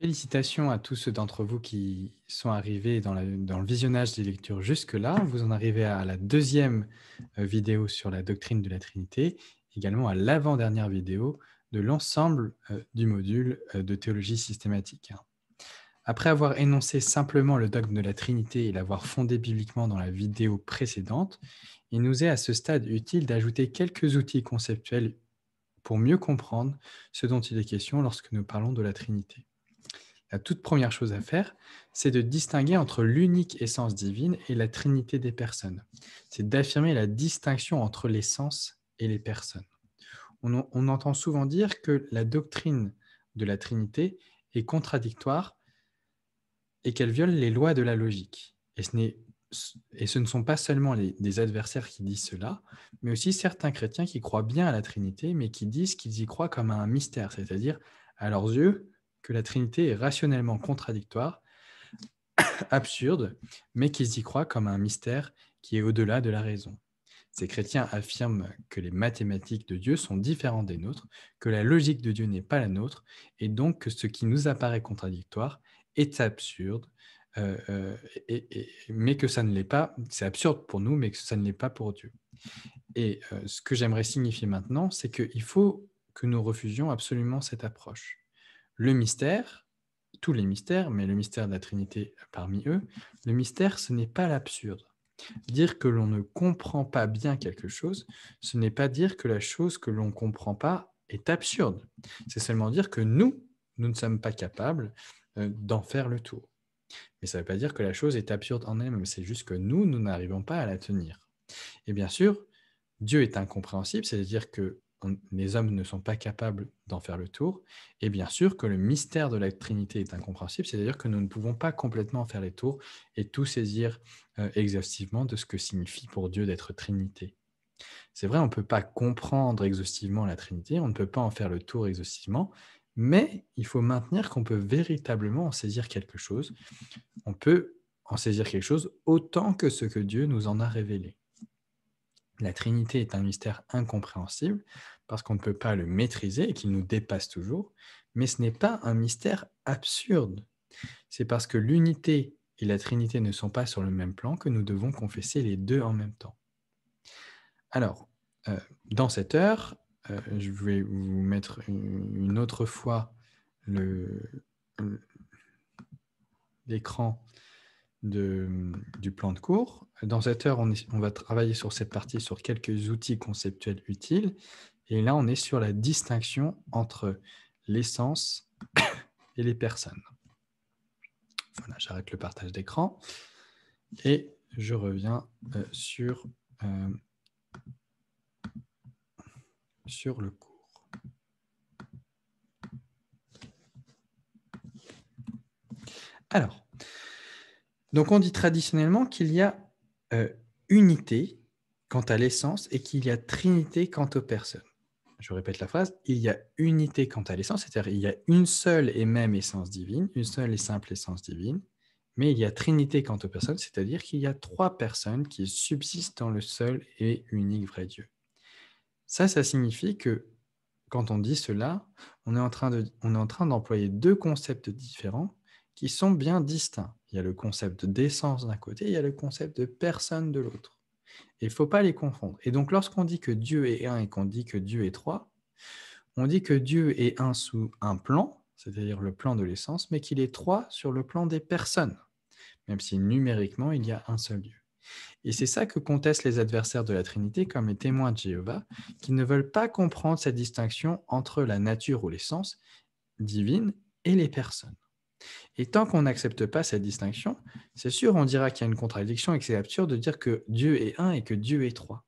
Félicitations à tous ceux d'entre vous qui sont arrivés dans le visionnage des lectures jusque-là. Vous en arrivez à la deuxième vidéo sur la doctrine de la Trinité, également à l'avant-dernière vidéo de l'ensemble du module de théologie systématique. Après avoir énoncé simplement le dogme de la Trinité et l'avoir fondé bibliquement dans la vidéo précédente, il nous est à ce stade utile d'ajouter quelques outils conceptuels pour mieux comprendre ce dont il est question lorsque nous parlons de la Trinité. La toute première chose à faire, c'est de distinguer entre l'unique essence divine et la trinité des personnes. C'est d'affirmer la distinction entre l'essence et les personnes. On entend souvent dire que la doctrine de la Trinité est contradictoire et qu'elle viole les lois de la logique. Et ce ne sont pas seulement des adversaires qui disent cela, mais aussi certains chrétiens qui croient bien à la Trinité, mais qui disent qu'ils y croient comme à un mystère, c'est-à-dire, à leurs yeux, que la Trinité est rationnellement contradictoire, absurde, mais qu'ils y croient comme à un mystère qui est au-delà de la raison. Ces chrétiens affirment que les mathématiques de Dieu sont différentes des nôtres, que la logique de Dieu n'est pas la nôtre, et donc que ce qui nous apparaît contradictoire est absurde, mais que ça ne l'est pas. C'est absurde pour nous, mais que ça ne l'est pas pour Dieu. Et ce que j'aimerais signifier maintenant, c'est qu'il faut que nous refusions absolument cette approche. Le mystère, tous les mystères, mais le mystère de la Trinité parmi eux, le mystère, ce n'est pas l'absurde. Dire que l'on ne comprend pas bien quelque chose, ce n'est pas dire que la chose que l'on ne comprend pas est absurde. C'est seulement dire que nous ne sommes pas capables d'en faire le tour. Mais ça ne veut pas dire que la chose est absurde en elle-même, c'est juste que nous n'arrivons pas à la tenir. Et bien sûr, Dieu est incompréhensible, c'est-à-dire que les hommes ne sont pas capables d'en faire le tour, et bien sûr que le mystère de la Trinité est incompréhensible, c'est-à-dire que nous ne pouvons pas complètement faire les tours et tout saisir exhaustivement de ce que signifie pour Dieu d'être Trinité. C'est vrai, on ne peut pas comprendre exhaustivement la Trinité, on ne peut pas en faire le tour exhaustivement, mais il faut maintenir qu'on peut véritablement en saisir quelque chose. On peut en saisir quelque chose autant que ce que Dieu nous en a révélé. La Trinité est un mystère incompréhensible parce qu'on ne peut pas le maîtriser et qu'il nous dépasse toujours, mais ce n'est pas un mystère absurde. C'est parce que l'unité et la Trinité ne sont pas sur le même plan que nous devons confesser les deux en même temps. Alors, dans cette heure, je vais vous mettre une autre fois l'écran du plan de cours. Dans cette heure, on va travailler sur cette partie sur quelques outils conceptuels utiles. Et là, on est sur la distinction entre l'essence et les personnes. Voilà, j'arrête le partage d'écran et je reviens sur le cours. Alors, donc on dit traditionnellement qu'il y a unité quant à l'essence et qu'il y a trinité quant aux personnes. Je répète la phrase, il y a unité quant à l'essence, c'est-à-dire il y a une seule et même essence divine, une seule et simple essence divine, mais il y a trinité quant aux personnes, c'est-à-dire qu'il y a trois personnes qui subsistent dans le seul et unique vrai Dieu. Ça signifie que quand on dit cela, on est en train d'employer deux concepts différents qui sont bien distincts. Il y a le concept d'essence d'un côté, il y a le concept de personne de l'autre. Il ne faut pas les confondre. Et donc, lorsqu'on dit que Dieu est un et qu'on dit que Dieu est trois, on dit que Dieu est un sous un plan, c'est-à-dire le plan de l'essence, mais qu'il est trois sur le plan des personnes, même si numériquement, il y a un seul Dieu. Et c'est ça que contestent les adversaires de la Trinité, comme les témoins de Jéhovah, qui ne veulent pas comprendre cette distinction entre la nature ou l'essence divine et les personnes. Et tant qu'on n'accepte pas cette distinction, c'est sûr, on dira qu'il y a une contradiction et que c'est absurde de dire que Dieu est un et que Dieu est trois.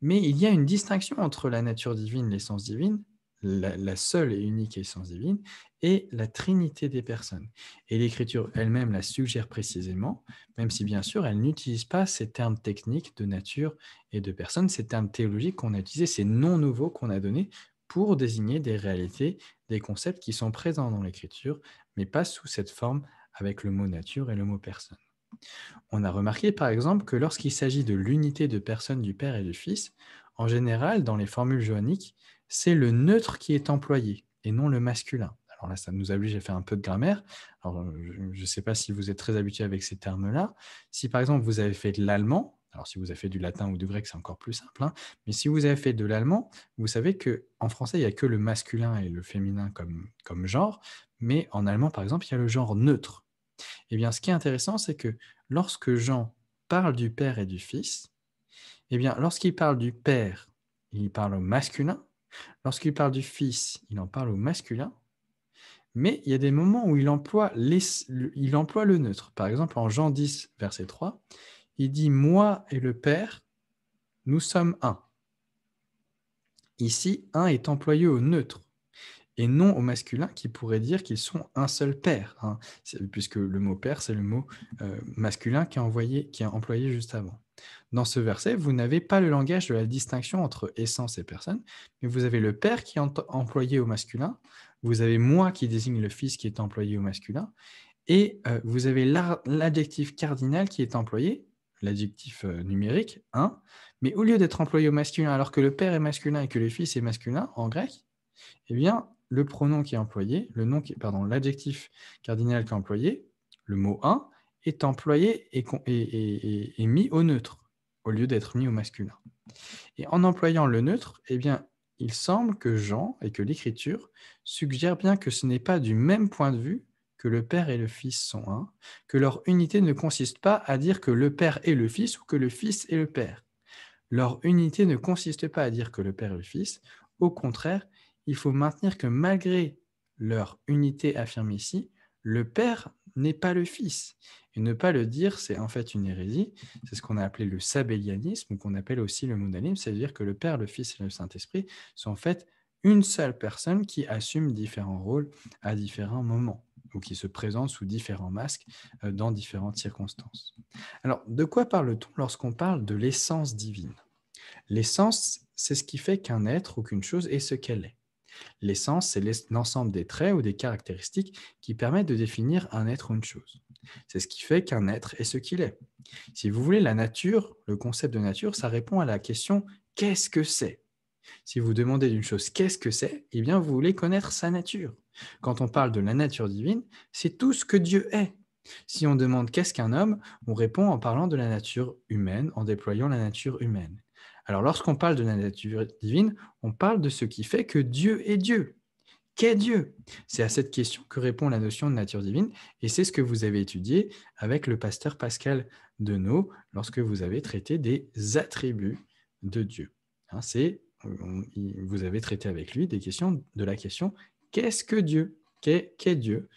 Mais il y a une distinction entre la nature divine, l'essence divine, la seule et unique essence divine, et la trinité des personnes. Et l'Écriture elle-même la suggère précisément, même si bien sûr elle n'utilise pas ces termes techniques de nature et de personne, ces termes théologiques qu'on a utilisés, ces noms nouveaux qu'on a donnés pour désigner des réalités, des concepts qui sont présents dans l'Écriture, mais pas sous cette forme avec le mot nature et le mot personne. On a remarqué par exemple que lorsqu'il s'agit de l'unité de personne du Père et du Fils, en général, dans les formules johanniques, c'est le neutre qui est employé et non le masculin. Alors là, ça nous oblige à faire un peu de grammaire. Alors, je ne sais pas si vous êtes très habitué avec ces termes-là. Si par exemple, vous avez fait de l'allemand, alors si vous avez fait du latin ou du grec, c'est encore plus simple, hein, mais si vous avez fait de l'allemand, vous savez qu'en français, il n'y a que le masculin et le féminin comme genre, mais en allemand, par exemple, il y a le genre neutre. Eh bien, ce qui est intéressant, c'est que lorsque Jean parle du Père et du Fils, eh bien, lorsqu'il parle du Père, il parle au masculin. Lorsqu'il parle du Fils, il en parle au masculin. Mais il y a des moments où il emploie le neutre. Par exemple, en Jean 10, verset 3, il dit « Moi et le Père, nous sommes un ». Ici, un est employé au neutre et non au masculin qui pourrait dire qu'ils sont un seul père, hein, puisque le mot père, c'est le mot masculin qui est employé juste avant. Dans ce verset, vous n'avez pas le langage de la distinction entre essence et personne, mais vous avez le père qui est employé au masculin, vous avez moi qui désigne le fils qui est employé au masculin, et vous avez l'adjectif cardinal qui est employé, l'adjectif numérique, un, mais au lieu d'être employé au masculin alors que le père est masculin et que le fils est masculin en grec, eh bien, le pronom qui est employé, l'adjectif cardinal qui est employé, le mot un, est employé et mis au neutre, au lieu d'être mis au masculin. Et en employant le neutre, eh bien, il semble que Jean et que l'Écriture suggèrent bien que ce n'est pas du même point de vue que le Père et le Fils sont un, que leur unité ne consiste pas à dire que le Père est le Fils ou que le Fils est le Père. Leur unité ne consiste pas à dire que le Père est le Fils. Au contraire, il faut maintenir que malgré leur unité affirmée ici, le Père n'est pas le Fils. Et ne pas le dire, c'est en fait une hérésie. C'est ce qu'on a appelé le sabellianisme, ou qu'on appelle aussi le monalisme, c'est-à-dire que le Père, le Fils et le Saint-Esprit sont en fait une seule personne qui assume différents rôles à différents moments, ou qui se présente sous différents masques dans différentes circonstances. Alors, de quoi parle-t-on lorsqu'on parle de l'essence divine? L'essence, c'est ce qui fait qu'un être ou qu'une chose est ce qu'elle est. L'essence, c'est l'ensemble des traits ou des caractéristiques qui permettent de définir un être ou une chose. C'est ce qui fait qu'un être est ce qu'il est. Si vous voulez, la nature, le concept de nature, ça répond à la question « qu'est-ce que c'est ?» Si vous demandez d'une chose « qu'est-ce que c'est ?» Eh bien, vous voulez connaître sa nature. Quand on parle de la nature divine, c'est tout ce que Dieu est. Si on demande « qu'est-ce qu'un homme ?» on répond en parlant de la nature humaine, en déployant la nature humaine. Alors, lorsqu'on parle de la nature divine, on parle de ce qui fait que Dieu est Dieu. Qu'est Dieu? C'est à cette question que répond la notion de nature divine, et c'est ce que vous avez étudié avec le pasteur Pascal Denot lorsque vous avez traité des attributs de Dieu. Hein, vous avez traité avec lui de la question « qu'est-ce que Dieu? Qu'est Dieu?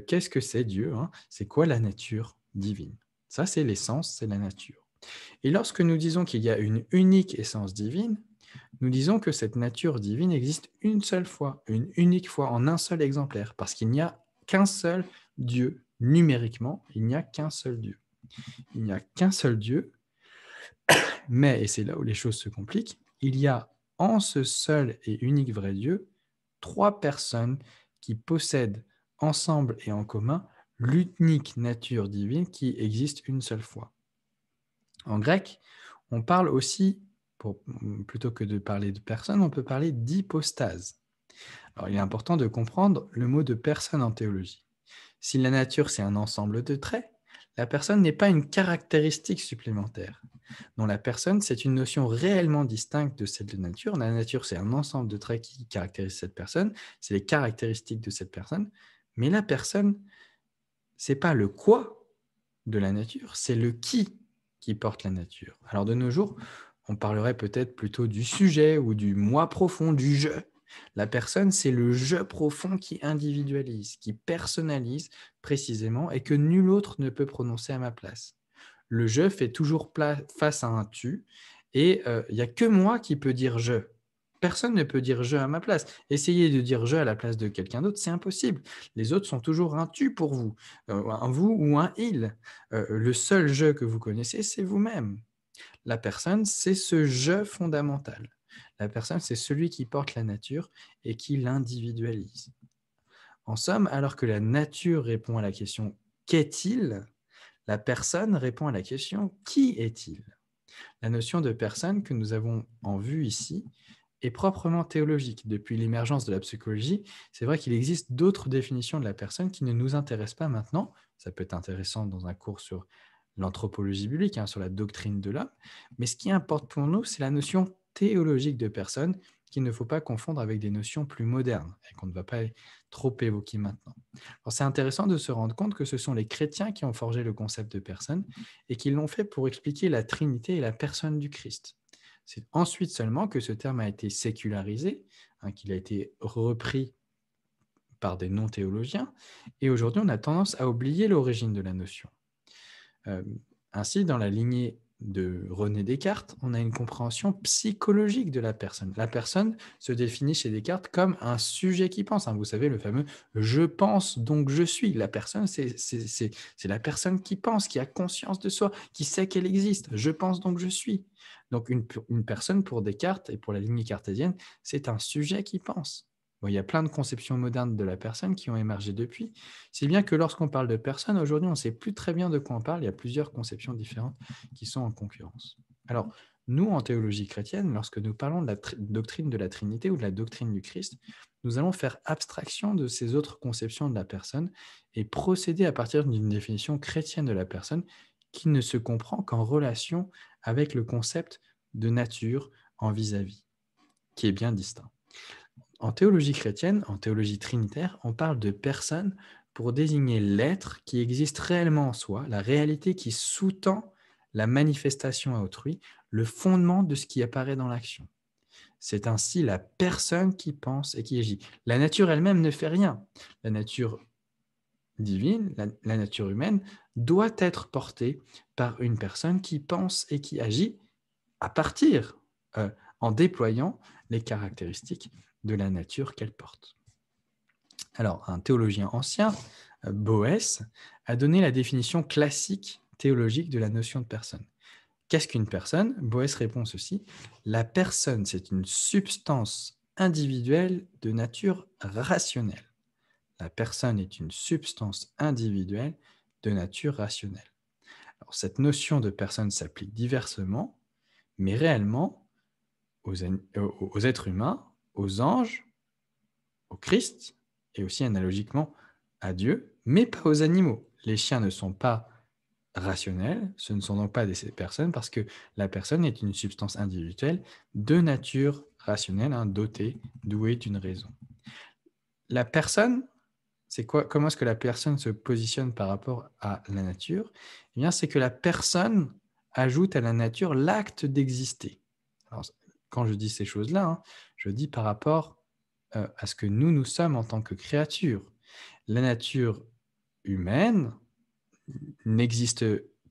Qu'est-ce que c'est Dieu? Hein? C'est quoi la nature divine ?» Ça, c'est l'essence, c'est la nature. Et lorsque nous disons qu'il y a une unique essence divine, nous disons que cette nature divine existe une seule fois, une unique fois, en un seul exemplaire, parce qu'il n'y a qu'un seul Dieu. Numériquement, il n'y a qu'un seul Dieu. Il n'y a qu'un seul Dieu, mais, et c'est là où les choses se compliquent, il y a en ce seul et unique vrai Dieu, trois personnes qui possèdent ensemble et en commun l'unique nature divine qui existe une seule fois. En grec, on parle aussi, plutôt que de parler de personne, on peut parler d'hypostase. Alors, il est important de comprendre le mot de personne en théologie. Si la nature, c'est un ensemble de traits, la personne n'est pas une caractéristique supplémentaire. Non, la personne, c'est une notion réellement distincte de celle de nature. La nature, c'est un ensemble de traits qui caractérisent cette personne, c'est les caractéristiques de cette personne, mais la personne, c'est pas le quoi de la nature, c'est le qui porte la nature. Alors de nos jours, on parlerait peut-être plutôt du sujet ou du moi profond, du je. La personne, c'est le je profond qui individualise, qui personnalise précisément et que nul autre ne peut prononcer à ma place. Le je fait toujours face à un tu et il n'y a que moi qui peux dire je. Personne ne peut dire je à ma place. Essayez de dire je à la place de quelqu'un d'autre, c'est impossible. Les autres sont toujours un tu pour vous, un vous ou un il. Le seul je que vous connaissez, c'est vous-même. La personne, c'est ce je fondamental. La personne, c'est celui qui porte la nature et qui l'individualise. En somme, alors que la nature répond à la question « qu'est-il ?», la personne répond à la question « qui est-il ?» La notion de personne que nous avons en vue ici est proprement théologique. Depuis l'émergence de la psychologie, c'est vrai qu'il existe d'autres définitions de la personne qui ne nous intéressent pas maintenant. Ça peut être intéressant dans un cours sur l'anthropologie biblique, sur la doctrine de l'homme. Mais ce qui importe pour nous, c'est la notion théologique de personne qu'il ne faut pas confondre avec des notions plus modernes et qu'on ne va pas trop évoquer maintenant. Alors, c'est intéressant de se rendre compte que ce sont les chrétiens qui ont forgé le concept de personne et qui l'ont fait pour expliquer la Trinité et la personne du Christ. C'est ensuite seulement que ce terme a été sécularisé, qu'il a été repris par des non-théologiens, et aujourd'hui on a tendance à oublier l'origine de la notion. Ainsi, dans la lignée de René Descartes, on a une compréhension psychologique de la personne. La personne se définit chez Descartes comme un sujet qui pense. Vous savez, le fameux « je pense, donc je suis ». La personne, c'est la personne qui pense, qui a conscience de soi, qui sait qu'elle existe. « Je pense, donc je suis ». Donc, une personne, pour Descartes et pour la lignée cartésienne, c'est un sujet qui pense. Bon, il y a plein de conceptions modernes de la personne qui ont émergé depuis, si bien que lorsqu'on parle de personne, aujourd'hui, on ne sait plus très bien de quoi on parle. Il y a plusieurs conceptions différentes qui sont en concurrence. Alors, nous, en théologie chrétienne, lorsque nous parlons de la doctrine de la Trinité ou de la doctrine du Christ, nous allons faire abstraction de ces autres conceptions de la personne et procéder à partir d'une définition chrétienne de la personne qui ne se comprend qu'en relation avec le concept de nature en vis-à-vis, qui est bien distinct. En théologie chrétienne, en théologie trinitaire, on parle de personne pour désigner l'être qui existe réellement en soi, la réalité qui sous-tend la manifestation à autrui, le fondement de ce qui apparaît dans l'action. C'est ainsi la personne qui pense et qui agit. La nature elle-même ne fait rien. La nature divine, la nature humaine, doit être portée par une personne qui pense et qui agit à partir, en déployant les caractéristiques de la nature qu'elle porte. Alors, un théologien ancien, Boès, a donné la définition classique théologique de la notion de personne. Qu'est-ce qu'une personne? Boès répond ceci: la personne, c'est une substance individuelle de nature rationnelle. La personne est une substance individuelle de nature rationnelle. Alors, cette notion de personne s'applique diversement, mais réellement aux êtres humains, aux anges, au Christ, et aussi analogiquement à Dieu, mais pas aux animaux. Les chiens ne sont pas rationnels, ce ne sont donc pas des personnes, parce que la personne est une substance individuelle de nature rationnelle, dotée, douée d'une raison. La personne, c'est quoi? Comment est-ce que la personne se positionne par rapport à la nature? Eh bien, c'est que la personne ajoute à la nature l'acte d'exister. Alors, quand je dis ces choses-là, je dis par rapport à ce que nous sommes en tant que créatures. La nature humaine n'existe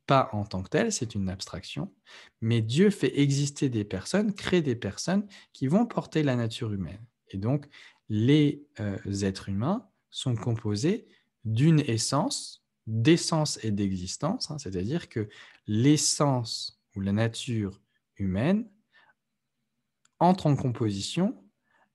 pas en tant que telle, c'est une abstraction, mais Dieu fait exister des personnes, crée des personnes qui vont porter la nature humaine. Et donc, les êtres humains sont composés d'une essence, d'essence et d'existence, c'est-à-dire que l'essence ou la nature humaine entre en composition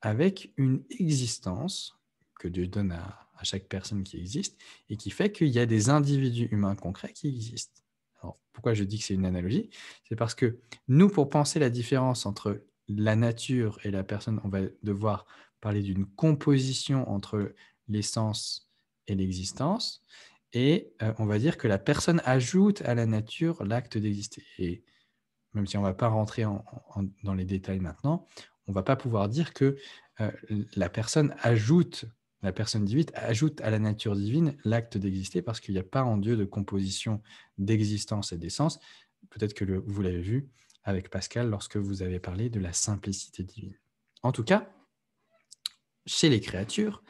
avec une existence que Dieu donne à chaque personne qui existe et qui fait qu'il y a des individus humains concrets qui existent. Alors, pourquoi je dis que c'est une analogie? C'est parce que nous, pour penser la différence entre la nature et la personne, on va devoir parler d'une composition entre l'essence et l'existence, et on va dire que la personne ajoute à la nature l'acte d'exister. Et même si on ne va pas rentrer dans les détails maintenant, on ne va pas pouvoir dire que la personne divine ajoute à la nature divine l'acte d'exister, parce qu'il n'y a pas en Dieu de composition d'existence et d'essence. Peut-être que vous l'avez vu avec Pascal lorsque vous avez parlé de la simplicité divine. En tout cas, chez les créatures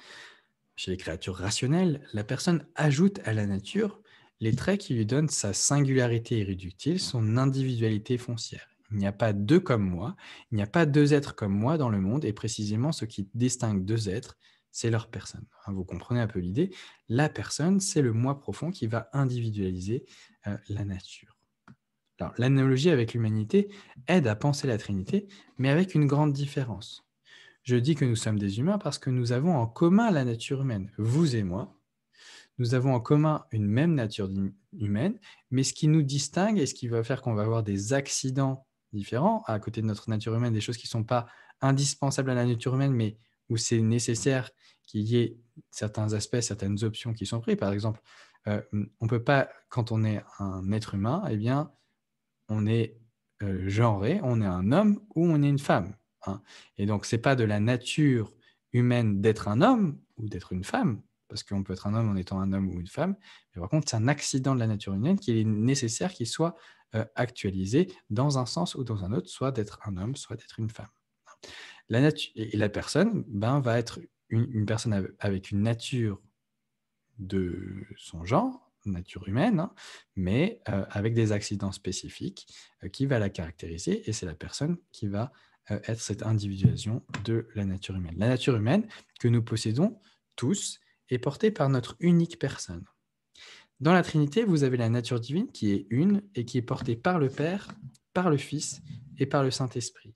rationnelles, la personne ajoute à la nature les traits qui lui donnent sa singularité irréductible, son individualité foncière. Il n'y a pas deux comme moi, il n'y a pas deux êtres comme moi dans le monde, et précisément ce qui distingue deux êtres, c'est leur personne. Vous comprenez un peu l'idée? La personne, c'est le moi profond qui va individualiser la nature. Alors, l'analogie avec l'humanité aide à penser la Trinité, mais avec une grande différence. Je dis que nous sommes des humains parce que nous avons en commun la nature humaine, vous et moi. Nous avons en commun une même nature humaine, mais ce qui nous distingue et ce qui va faire qu'on va avoir des accidents différents à côté de notre nature humaine, des choses qui ne sont pas indispensable à la nature humaine, mais où c'est nécessaire qu'il y ait certains aspects, certaines options qui sont prises. Par exemple, on ne peut pas, quand on est un être humain, eh bien, on est genré, on est un homme ou on est une femme. Hein. Et donc, ce n'est pas de la nature humaine d'être un homme ou d'être une femme, parce qu'on peut être un homme en étant un homme ou une femme, mais par contre, c'est un accident de la nature humaine qu'il est nécessaire qu'il soit actualisé dans un sens ou dans un autre, soit d'être un homme, soit d'être une femme. Et la personne va être une personne avec une nature de son genre, nature humaine, hein, mais avec des accidents spécifiques qui va la caractériser, et c'est la personne qui va être cette individuation de la nature humaine. La nature humaine que nous possédons tous est portée par notre unique personne. Dans la Trinité, vous avez la nature divine qui est une et qui est portée par le Père, par le Fils et par le Saint-Esprit.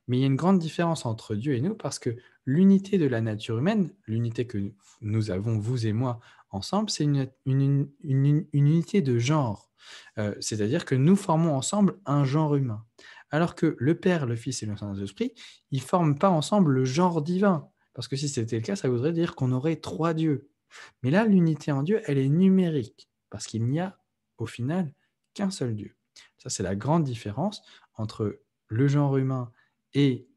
Mais il y a une grande différence entre Dieu et nous parce que l'unité de la nature humaine, l'unité que nous avons, vous et moi, ensemble, c'est une unité de genre. C'est-à-dire que nous formons ensemble un genre humain. Alors que le Père, le Fils et le Saint-Esprit, ils ne forment pas ensemble le genre divin. Parce que si c'était le cas, ça voudrait dire qu'on aurait 3 dieux. Mais là, l'unité en Dieu, elle est numérique, parce qu'il n'y a au final qu'un seul Dieu. Ça, c'est la grande différence entre le genre humain et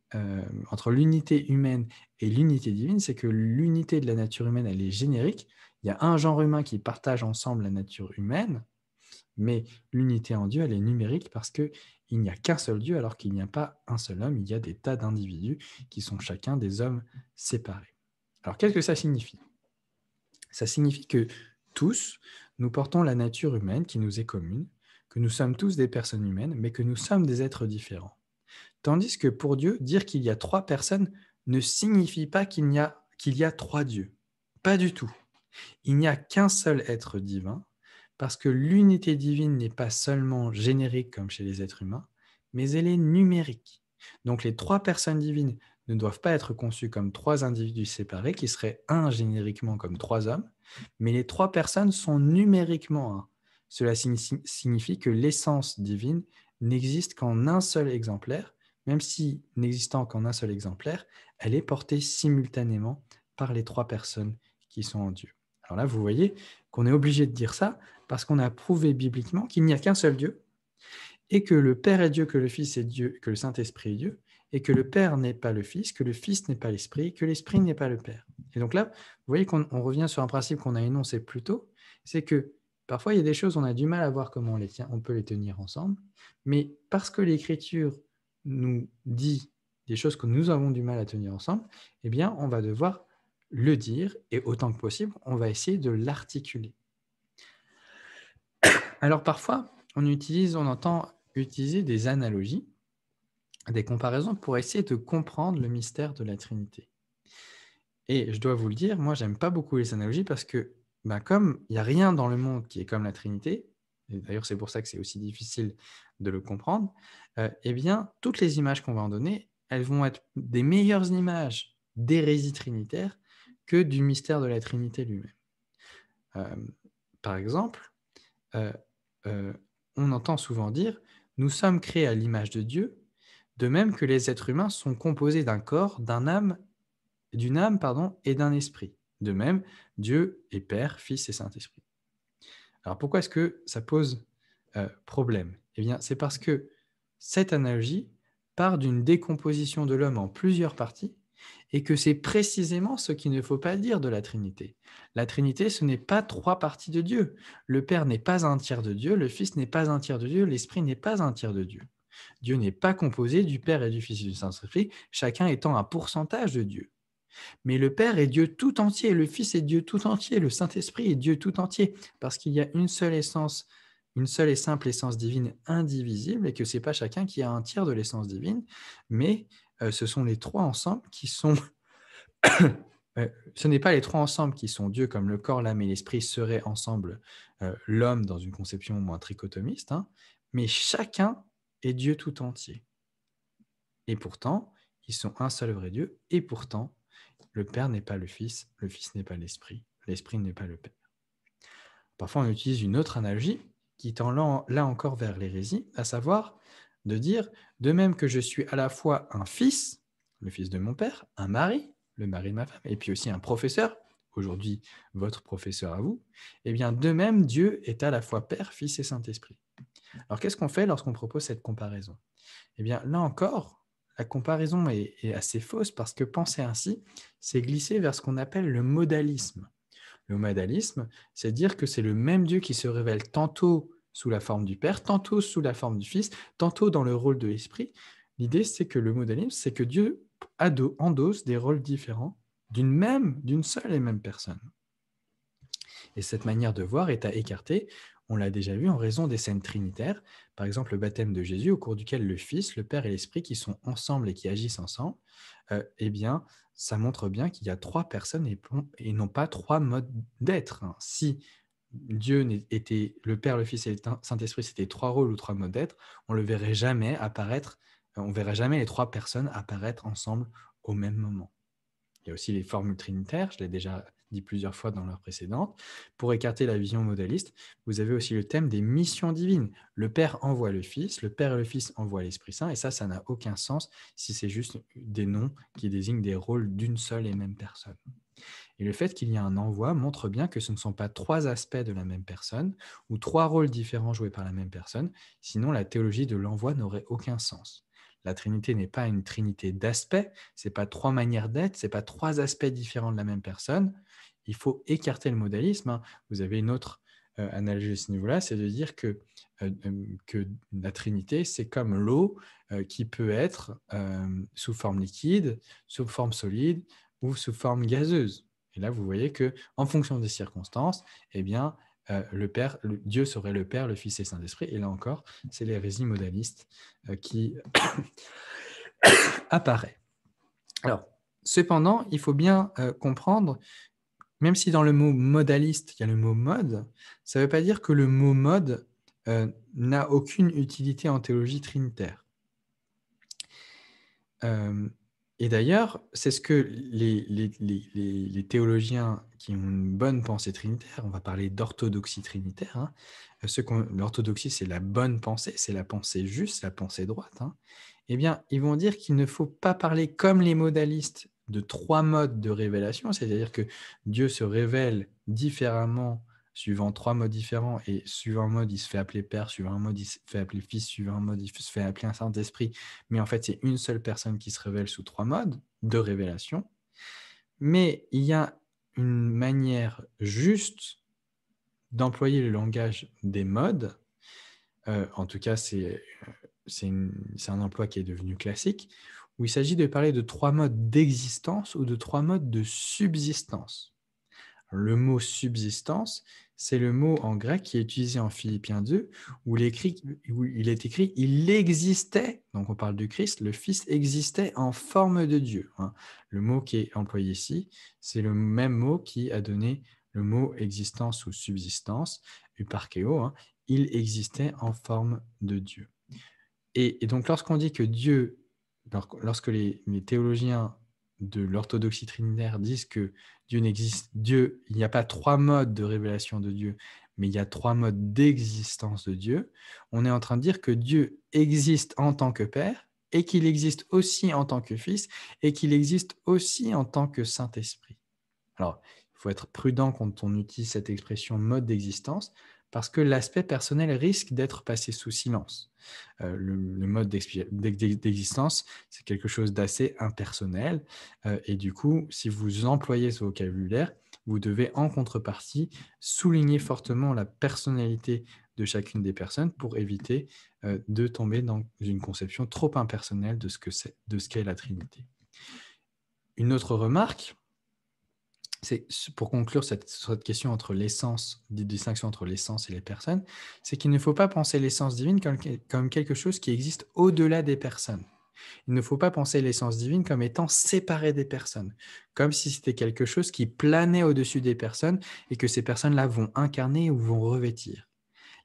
entre l'unité humaine et l'unité divine, c'est que l'unité de la nature humaine, elle est générique. Il y a un genre humain qui partage ensemble la nature humaine, mais l'unité en Dieu, elle est numérique parce qu'il n'y a qu'un seul Dieu, alors qu'il n'y a pas un seul homme, il y a des tas d'individus qui sont chacun des hommes séparés. Alors, qu'est-ce que ça signifie ? Ça signifie que tous, nous portons la nature humaine qui nous est commune, que nous sommes tous des personnes humaines, mais que nous sommes des êtres différents. Tandis que pour Dieu, dire qu'il y a 3 personnes ne signifie pas qu'il y a 3 dieux. Pas du tout. Il n'y a qu'un seul être divin, parce que l'unité divine n'est pas seulement générique comme chez les êtres humains, mais elle est numérique. Donc les 3 personnes divines ne doivent pas être conçues comme 3 individus séparés, qui seraient un génériquement comme 3 hommes, mais les 3 personnes sont numériquement un. Cela signifie que l'essence divine n'existe qu'en un seul exemplaire, même si n'existant qu'en un seul exemplaire, elle est portée simultanément par les 3 personnes qui sont en Dieu. Alors là, vous voyez qu'on est obligé de dire ça parce qu'on a prouvé bibliquement qu'il n'y a qu'un seul Dieu et que le Père est Dieu, que le Fils est Dieu, que le Saint-Esprit est Dieu, et que le Père n'est pas le Fils, que le Fils n'est pas l'Esprit, que l'Esprit n'est pas le Père. Et donc là, vous voyez qu'on revient sur un principe qu'on a énoncé plus tôt, c'est que parfois il y a des choses, on a du mal à voir comment on peut les tenir ensemble, mais parce que l'Écriture nous dit des choses que nous avons du mal à tenir ensemble, eh bien, on va devoir le dire, et autant que possible, on va essayer de l'articuler. Alors parfois, on entend utiliser des analogies, des comparaisons pour essayer de comprendre le mystère de la Trinité. Et je dois vous le dire, moi, j'aime pas beaucoup les analogies parce que, comme il n'y a rien dans le monde qui est comme la Trinité, et d'ailleurs c'est pour ça que c'est aussi difficile de le comprendre, eh bien, toutes les images qu'on va en donner, elles vont être des meilleures images d'hérésie trinitaire que du mystère de la Trinité lui-même. Par exemple, on entend souvent dire « Nous sommes créés à l'image de Dieu », de même que les êtres humains sont composés d'un corps, d'une âme et d'un esprit. De même, Dieu est Père, Fils et Saint-Esprit. Alors pourquoi est-ce que ça pose problème ? Eh bien, c'est parce que cette analogie part d'une décomposition de l'homme en plusieurs parties et que c'est précisément ce qu'il ne faut pas dire de la Trinité. La Trinité, ce n'est pas 3 parties de Dieu. Le Père n'est pas un tiers de Dieu, le Fils n'est pas un tiers de Dieu, l'Esprit n'est pas un tiers de Dieu. Dieu n'est pas composé du Père et du Fils et du Saint-Esprit, chacun étant un pourcentage de Dieu. Mais le Père est Dieu tout entier, le Fils est Dieu tout entier, le Saint-Esprit est Dieu tout entier, parce qu'il y a une seule essence, une seule et simple essence divine indivisible, et que ce n'est pas chacun qui a un tiers de l'essence divine, mais ce sont les 3 ensemble qui sont... ce n'est pas les 3 ensemble qui sont Dieu, comme le corps, l'âme et l'esprit seraient ensemble l'homme dans une conception moins trichotomiste, hein, mais chacun est Dieu tout entier. Et pourtant, ils sont un seul vrai Dieu, et pourtant, le Père n'est pas le Fils n'est pas l'Esprit n'est pas le Père. Parfois, on utilise une autre analogie qui tend là encore vers l'hérésie, à savoir de dire, de même que je suis à la fois un fils le fils de mon père, un mari, le mari de ma femme, et puis aussi un professeur, aujourd'hui votre professeur à vous, eh bien de même, Dieu est à la fois Père, Fils et Saint-Esprit. Alors qu'est-ce qu'on fait lorsqu'on propose cette comparaison? Eh bien là encore, la comparaison est assez fausse parce que penser ainsi, c'est glisser vers ce qu'on appelle le modalisme. Le modalisme, c'est dire que c'est le même Dieu qui se révèle tantôt sous la forme du Père, tantôt sous la forme du Fils, tantôt dans le rôle de l'Esprit. L'idée, c'est que le modalisme, c'est que Dieu endosse des rôles différents d'une seule et même personne. Et cette manière de voir est à écarter, on l'a déjà vu, en raison des scènes trinitaires, par exemple le baptême de Jésus, au cours duquel le Fils, le Père et l'Esprit, qui sont ensemble et qui agissent ensemble, eh bien, ça montre bien qu'il y a trois personnes et non pas trois modes d'être. Si Dieu était le Père, le Fils et le Saint-Esprit, c'était trois rôles ou trois modes d'être, on ne le verrait jamais apparaître, on ne verrait jamais les trois personnes apparaître ensemble au même moment. Il y a aussi les formules trinitaires, je l'ai déjà dit plusieurs fois dans l'heure précédente. Pour écarter la vision modaliste, vous avez aussi le thème des missions divines. Le Père envoie le Fils, le Père et le Fils envoient l'Esprit Saint, et ça n'a aucun sens si c'est juste des noms qui désignent des rôles d'une seule et même personne. Et le fait qu'il y ait un envoi montre bien que ce ne sont pas trois aspects de la même personne, ou trois rôles différents joués par la même personne, sinon la théologie de l'envoi n'aurait aucun sens. La Trinité n'est pas une trinité d'aspects, ce n'est pas trois manières d'être, ce n'est pas trois aspects différents de la même personne. Il faut écarter le modalisme. Vous avez une autre analogie à ce niveau-là, c'est de dire que la Trinité, c'est comme l'eau qui peut être sous forme liquide, sous forme solide ou sous forme gazeuse. Et là, vous voyez que, en fonction des circonstances, eh bien, Dieu serait le Père, le Fils et le Saint-Esprit. Et là encore, c'est l'hérésie modaliste qui apparaît. Alors, cependant, il faut bien comprendre, même si dans le mot modaliste, il y a le mot mode, ça ne veut pas dire que le mot mode n'a aucune utilité en théologie trinitaire. Et d'ailleurs, c'est ce que les théologiens qui ont une bonne pensée trinitaire, on va parler d'orthodoxie trinitaire, hein, l'orthodoxie, c'est la bonne pensée, c'est la pensée juste, la pensée droite, hein, eh bien, ils vont dire qu'il ne faut pas parler comme les modalistes de trois modes de révélation, c'est-à-dire que Dieu se révèle différemment suivant trois modes différents, et suivant un mode, il se fait appeler Père, suivant un mode, il se fait appeler Fils, suivant un mode, il se fait appeler un Saint-Esprit, mais en fait, c'est une seule personne qui se révèle sous trois modes de révélation. Mais il y a une manière juste d'employer le langage des modes. En tout cas, c'est un emploi qui est devenu classique, où il s'agit de parler de trois modes d'existence ou de trois modes de subsistance. Le mot subsistance, c'est le mot en grec qui est utilisé en Philippiens 2, où il est écrit « il existait », donc on parle du Christ, le Fils existait en forme de Dieu. Le mot qui est employé ici, c'est le même mot qui a donné le mot existence ou subsistance, euparkéo, il existait en forme de Dieu. Et donc lorsqu'on dit que lorsque les théologiens de l'orthodoxie trinitaire disent que il n'y a pas trois modes de révélation de Dieu, mais il y a trois modes d'existence de Dieu, on est en train de dire que Dieu existe en tant que Père, et qu'il existe aussi en tant que Fils, et qu'il existe aussi en tant que Saint-Esprit. Alors, il faut être prudent quand on utilise cette expression mode d'existence, parce que l'aspect personnel risque d'être passé sous silence. Le mode d'existence, c'est quelque chose d'assez impersonnel, et du coup, si vous employez ce vocabulaire, vous devez en contrepartie souligner fortement la personnalité de chacune des personnes pour éviter de tomber dans une conception trop impersonnelle de ce qu'est la Trinité. Une autre remarque, c'est pour conclure cette question entre l'essence, des distinctions entre l'essence et les personnes, c'est qu'il ne faut pas penser l'essence divine comme quelque chose qui existe au-delà des personnes. Il ne faut pas penser l'essence divine comme étant séparée des personnes, comme si c'était quelque chose qui planait au-dessus des personnes et que ces personnes-là vont incarner ou vont revêtir.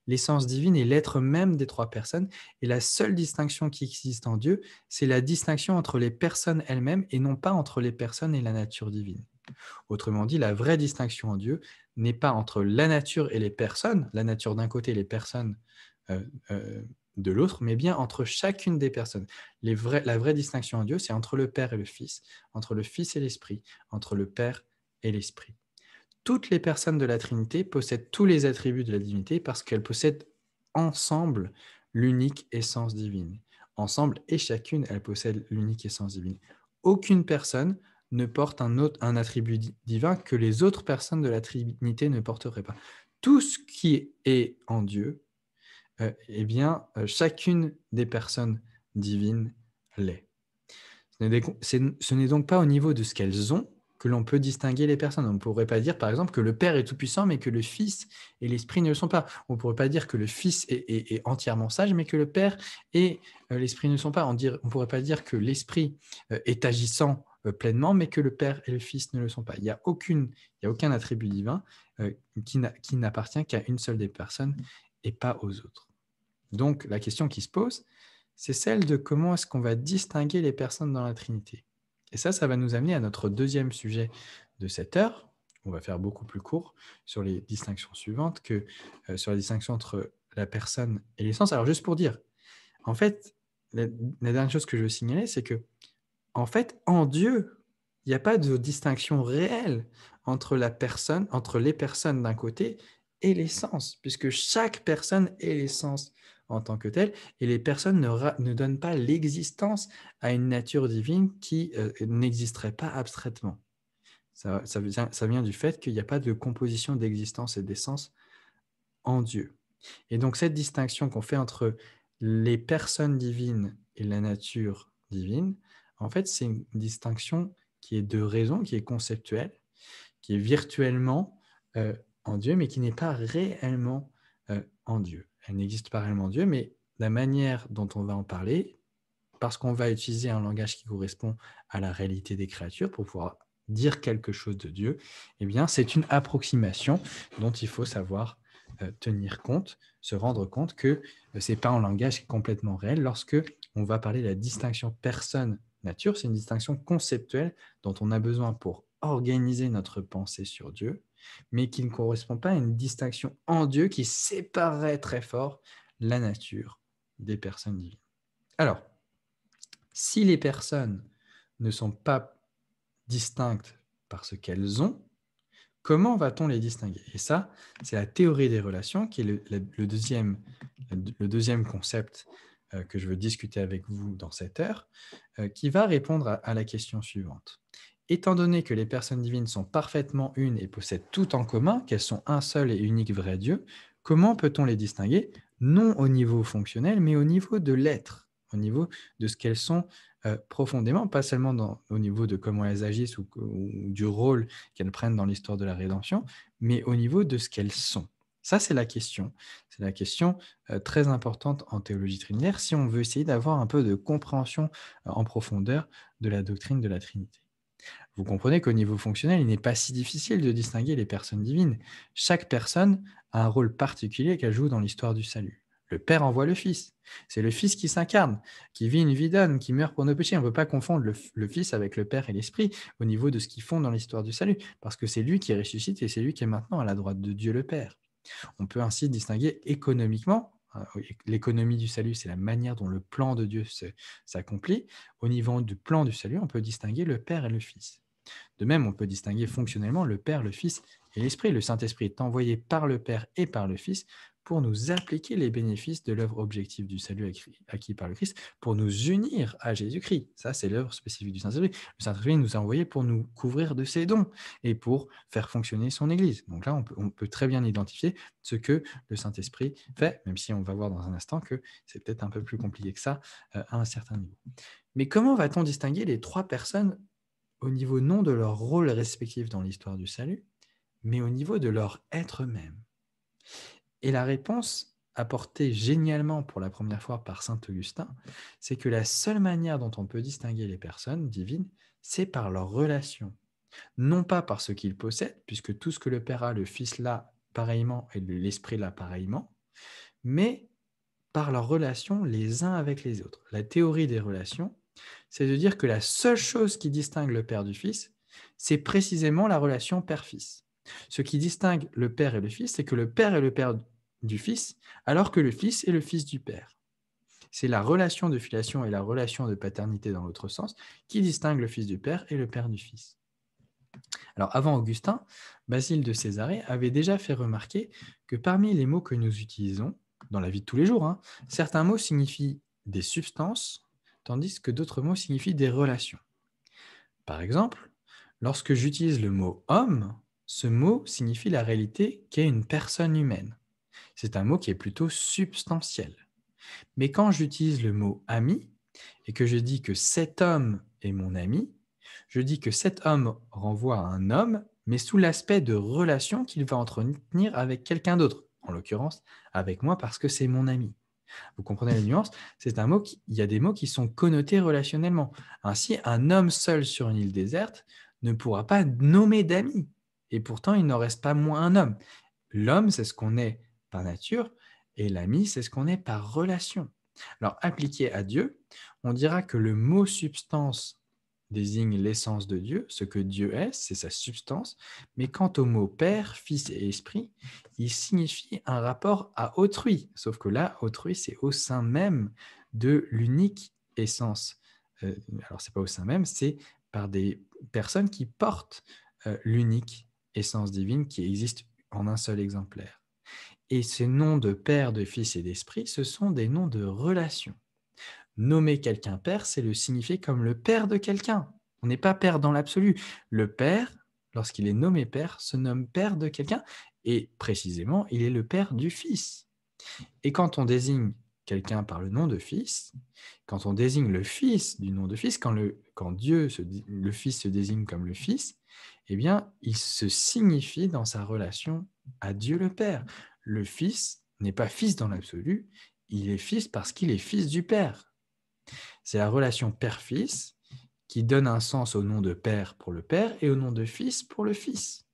L'essence divine est l'être même des trois personnes, et la seule distinction qui existe en Dieu, c'est la distinction entre les personnes elles-mêmes et non pas entre les personnes et la nature divine. Autrement dit, la vraie distinction en Dieu n'est pas entre la nature et les personnes, la nature d'un côté et les personnes de l'autre, mais bien entre chacune des personnes. La vraie distinction en Dieu, c'est entre le Père et le Fils, entre le Fils et l'Esprit, entre le Père et l'Esprit. Toutes les personnes de la Trinité possèdent tous les attributs de la divinité parce qu'elles possèdent ensemble l'unique essence divine. Ensemble et chacune, elles possèdent l'unique essence divine. Aucune personne ne porte un attribut divin que les autres personnes de la Trinité ne porteraient pas. Tout ce qui est en Dieu, chacune des personnes divines l'est. Ce n'est donc pas au niveau de ce qu'elles ont que l'on peut distinguer les personnes. On ne pourrait pas dire, par exemple, que le Père est tout-puissant, mais que le Fils et l'Esprit ne le sont pas. On ne pourrait pas dire que le Fils est entièrement sage, mais que le Père et l'Esprit ne le sont pas. On ne pourrait pas dire que l'Esprit est agissant pleinement, mais que le Père et le Fils ne le sont pas. Il n'y a aucun attribut divin qui n'appartient qu'à une seule des personnes et pas aux autres. Donc, la question qui se pose, c'est celle de comment est-ce qu'on va distinguer les personnes dans la Trinité. Et ça va nous amener à notre deuxième sujet de cette heure. On va faire beaucoup plus court sur les distinctions suivantes que sur la distinction entre la personne et l'essence. Alors, juste pour dire, en fait, la dernière chose que je veux signaler, c'est que, en fait, en Dieu, il n'y a pas de distinction réelle entre les personnes d'un côté et l'essence, puisque chaque personne est l'essence en tant que telle, et les personnes ne donnent pas l'existence à une nature divine qui n'existerait pas abstraitement. Ça vient du fait qu'il n'y a pas de composition d'existence et d'essence en Dieu. Et donc cette distinction qu'on fait entre les personnes divines et la nature divine, en fait, c'est une distinction qui est de raison, qui est conceptuelle, qui est virtuellement en Dieu, mais qui n'est pas réellement en Dieu. Elle n'existe pas réellement en Dieu, mais la manière dont on va en parler, parce qu'on va utiliser un langage qui correspond à la réalité des créatures pour pouvoir dire quelque chose de Dieu, eh bien, c'est une approximation dont il faut savoir tenir compte, se rendre compte que ce n'est pas un langage complètement réel. Lorsque on va parler de la distinction personne-nature, c'est une distinction conceptuelle dont on a besoin pour organiser notre pensée sur Dieu, mais qui ne correspond pas à une distinction en Dieu qui séparerait très fort la nature des personnes divines. Alors, si les personnes ne sont pas distinctes par ce qu'elles ont, comment va-t-on les distinguer? Et ça, c'est la théorie des relations qui est le deuxième concept que je veux discuter avec vous dans cette heure, qui va répondre à la question suivante. Étant donné que les personnes divines sont parfaitement une et possèdent tout en commun, qu'elles sont un seul et unique vrai Dieu, comment peut-on les distinguer? Non au niveau fonctionnel, mais au niveau de l'être, au niveau de ce qu'elles sont profondément, pas seulement au niveau de comment elles agissent ou du rôle qu'elles prennent dans l'histoire de la rédemption, mais au niveau de ce qu'elles sont. Ça, c'est la question. C'est la question très importante en théologie trinitaire si on veut essayer d'avoir un peu de compréhension en profondeur de la doctrine de la Trinité. Vous comprenez qu'au niveau fonctionnel, il n'est pas si difficile de distinguer les personnes divines. Chaque personne a un rôle particulier qu'elle joue dans l'histoire du salut. Le Père envoie le Fils. C'est le Fils qui s'incarne, qui vit une vie d'homme, qui meurt pour nos péchés. On ne peut pas confondre le Fils avec le Père et l'Esprit au niveau de ce qu'ils font dans l'histoire du salut, parce que c'est lui qui ressuscite et c'est lui qui est maintenant à la droite de Dieu le Père. On peut ainsi distinguer économiquement. L'économie du salut, c'est la manière dont le plan de Dieu s'accomplit. Au niveau du plan du salut, on peut distinguer le Père et le Fils. De même, on peut distinguer fonctionnellement le Père, le Fils et l'Esprit. Le Saint-Esprit est envoyé par le Père et par le Fils pour nous appliquer les bénéfices de l'œuvre objective du salut acquis par le Christ, pour nous unir à Jésus-Christ. Ça, c'est l'œuvre spécifique du Saint-Esprit. Le Saint-Esprit nous a envoyés pour nous couvrir de ses dons et pour faire fonctionner son Église. Donc là, on peut très bien identifier ce que le Saint-Esprit fait, même si on va voir dans un instant que c'est peut-être un peu plus compliqué que ça à un certain niveau. Mais comment va-t-on distinguer les trois personnes au niveau non de leur rôle respectif dans l'histoire du salut, mais au niveau de leur être même? Et la réponse apportée génialement pour la première fois par saint Augustin, c'est que la seule manière dont on peut distinguer les personnes divines, c'est par leur relation. Non pas par ce qu'ils possèdent, puisque tout ce que le Père a, le Fils l'a pareillement et l'Esprit l'a pareillement, mais par leur relation les uns avec les autres. La théorie des relations, c'est de dire que la seule chose qui distingue le Père du Fils, c'est précisément la relation Père-Fils. Ce qui distingue le Père et le Fils, c'est que le Père est le Père du Fils, alors que le Fils est le Fils du Père. C'est la relation de filiation et la relation de paternité dans l'autre sens qui distingue le Fils du Père et le Père du Fils. Alors avant Augustin, Basile de Césarée avait déjà fait remarquer que parmi les mots que nous utilisons dans la vie de tous les jours, certains mots signifient des substances, tandis que d'autres mots signifient des relations. Par exemple, lorsque j'utilise le mot homme, ce mot signifie la réalité qu'est une personne humaine. C'est un mot qui est plutôt substantiel. Mais quand j'utilise le mot ami et que je dis que cet homme est mon ami, je dis que cet homme renvoie à un homme, mais sous l'aspect de relation qu'il va entretenir avec quelqu'un d'autre, en l'occurrence avec moi parce que c'est mon ami. Vous comprenez la nuance? C'est un mot il y a des mots qui sont connotés relationnellement. Ainsi, un homme seul sur une île déserte ne pourra pas nommer d'amis. Et pourtant, il n'en reste pas moins un homme. L'homme, c'est ce qu'on est par nature, et l'ami, c'est ce qu'on est par relation. Alors, appliqué à Dieu, on dira que le mot substance désigne l'essence de Dieu, ce que Dieu est, c'est sa substance. Mais quant au mot Père, Fils et Esprit, il signifie un rapport à autrui. Sauf que là, autrui, c'est au sein même de l'unique essence. Alors, ce n'est pas au sein même, c'est par des personnes qui portent l'unique essence divine qui existe en un seul exemplaire. Et ces noms de Père, de Fils et d'Esprit, ce sont des noms de relation. Nommer quelqu'un père, c'est le signifier comme le père de quelqu'un. On n'est pas père dans l'absolu. Le père, lorsqu'il est nommé père, se nomme père de quelqu'un et précisément, il est le père du fils. Et quand on désigne quelqu'un par le nom de fils, quand on désigne le fils du nom de fils, quand le fils se désigne comme le fils, eh bien, il se signifie dans sa relation à Dieu le Père. Le fils n'est pas fils dans l'absolu, il est fils parce qu'il est fils du Père. C'est la relation père-fils qui donne un sens au nom de père pour le père et au nom de fils pour le fils.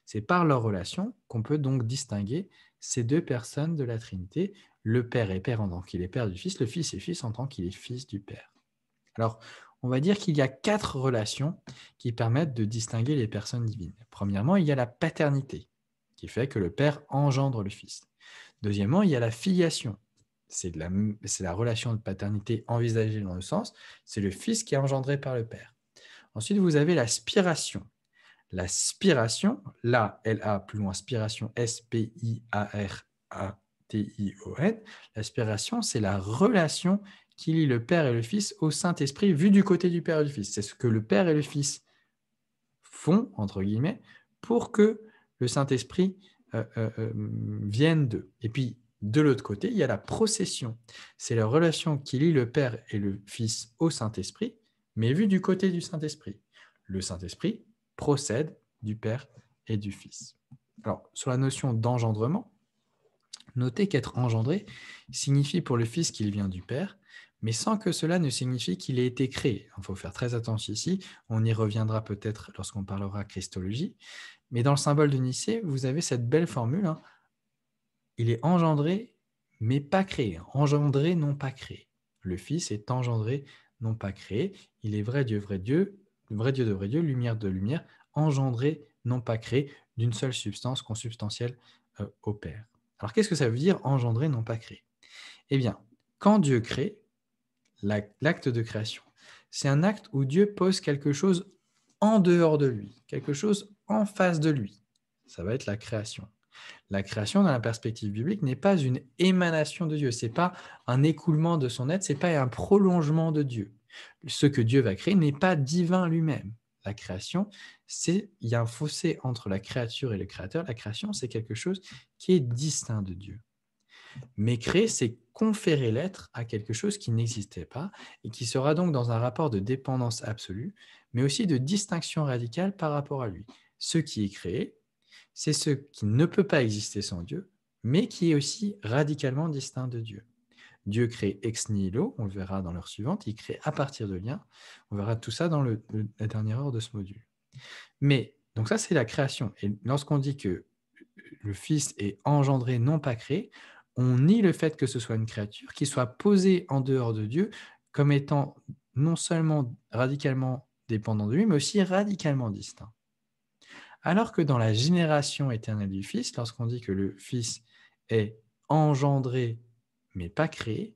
C'est par leur relation qu'on peut donc distinguer ces deux personnes de la Trinité. Le Père est Père en tant qu'il est Père du Fils, le Fils est Fils en tant qu'il est Fils du Père. Alors, on va dire qu'il y a 4 relations qui permettent de distinguer les personnes divines. Premièrement, il y a la paternité, qui fait que le Père engendre le Fils. Deuxièmement, il y a la filiation. C'est la relation de paternité envisagée dans le sens, c'est le Fils qui est engendré par le Père. Ensuite, vous avez la spiration. La spiration, là, L-A, plus loin, spiration, S-P-I-A-R-A-T-I-O-N. La spiration, c'est la relation qui lie le Père et le Fils au Saint-Esprit vu du côté du Père et du Fils. C'est ce que le Père et le Fils font, entre guillemets, pour que le Saint-Esprit vienne d'eux. Et puis, de l'autre côté, il y a la procession. C'est la relation qui lie le Père et le Fils au Saint-Esprit, mais vue du côté du Saint-Esprit. Le Saint-Esprit procède du Père et du Fils. Alors, sur la notion d'engendrement, notez qu'être engendré signifie pour le Fils qu'il vient du Père, mais sans que cela ne signifie qu'il ait été créé. Il faut faire très attention ici, on y reviendra peut-être lorsqu'on parlera christologie, mais dans le symbole de Nicée, vous avez cette belle formule, il est engendré, mais pas créé. Engendré, non pas créé. Le Fils est engendré, non pas créé. Il est vrai Dieu de vrai Dieu, lumière de lumière, engendré, non pas créé, d'une seule substance consubstantielle au Père. Alors, qu'est-ce que ça veut dire engendré, non pas créé? Eh bien, quand Dieu crée, l'acte de création, c'est un acte où Dieu pose quelque chose en dehors de lui, quelque chose en face de lui. Ça va être la création. La création, dans la perspective biblique, n'est pas une émanation de Dieu. Ce n'est pas un écoulement de son être, ce n'est pas un prolongement de Dieu. Ce que Dieu va créer n'est pas divin lui-même. La création, il y a un fossé entre la créature et le créateur. La création, c'est quelque chose qui est distinct de Dieu. Mais créer, c'est conférer l'être à quelque chose qui n'existait pas et qui sera donc dans un rapport de dépendance absolue, mais aussi de distinction radicale par rapport à lui. Ce qui est créé, c'est ce qui ne peut pas exister sans Dieu, mais qui est aussi radicalement distinct de Dieu. Dieu crée ex nihilo, on le verra dans l'heure suivante, il crée à partir de liens. On verra tout ça dans la dernière heure de ce module. Mais, donc ça, c'est la création. Et lorsqu'on dit que le Fils est engendré, non pas créé, on nie le fait que ce soit une créature qui soit posée en dehors de Dieu comme étant non seulement radicalement dépendant de lui, mais aussi radicalement distinct. Alors que dans la génération éternelle du Fils, lorsqu'on dit que le Fils est engendré, mais pas créé,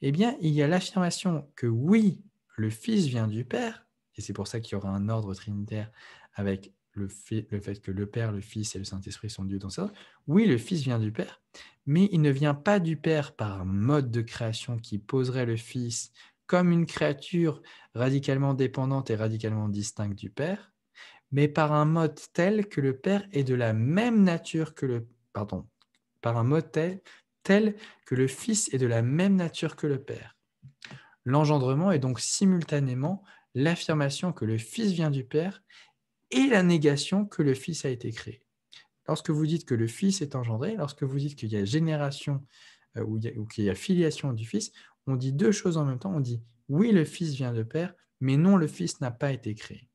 Eh bien, il y a l'affirmation que oui, le Fils vient du Père, et c'est pour ça qu'il y aura un ordre trinitaire avec le fait que le Père, le Fils et le Saint-Esprit sont Dieu dans ça. Oui, le Fils vient du Père, mais il ne vient pas du Père par un mode de création qui poserait le Fils comme une créature radicalement dépendante et radicalement distincte du Père, mais par un mode tel que le Père est de la même nature que le... Pardon, par un mode tel que le Fils est de la même nature que le Père. L'engendrement est donc simultanément l'affirmation que le Fils vient du Père et la négation que le Fils a été créé. Lorsque vous dites que le Fils est engendré, lorsque vous dites qu'il y a génération ou qu'il y a filiation du Fils, on dit deux choses en même temps. On dit oui, le Fils vient de Père, mais non, le Fils n'a pas été créé.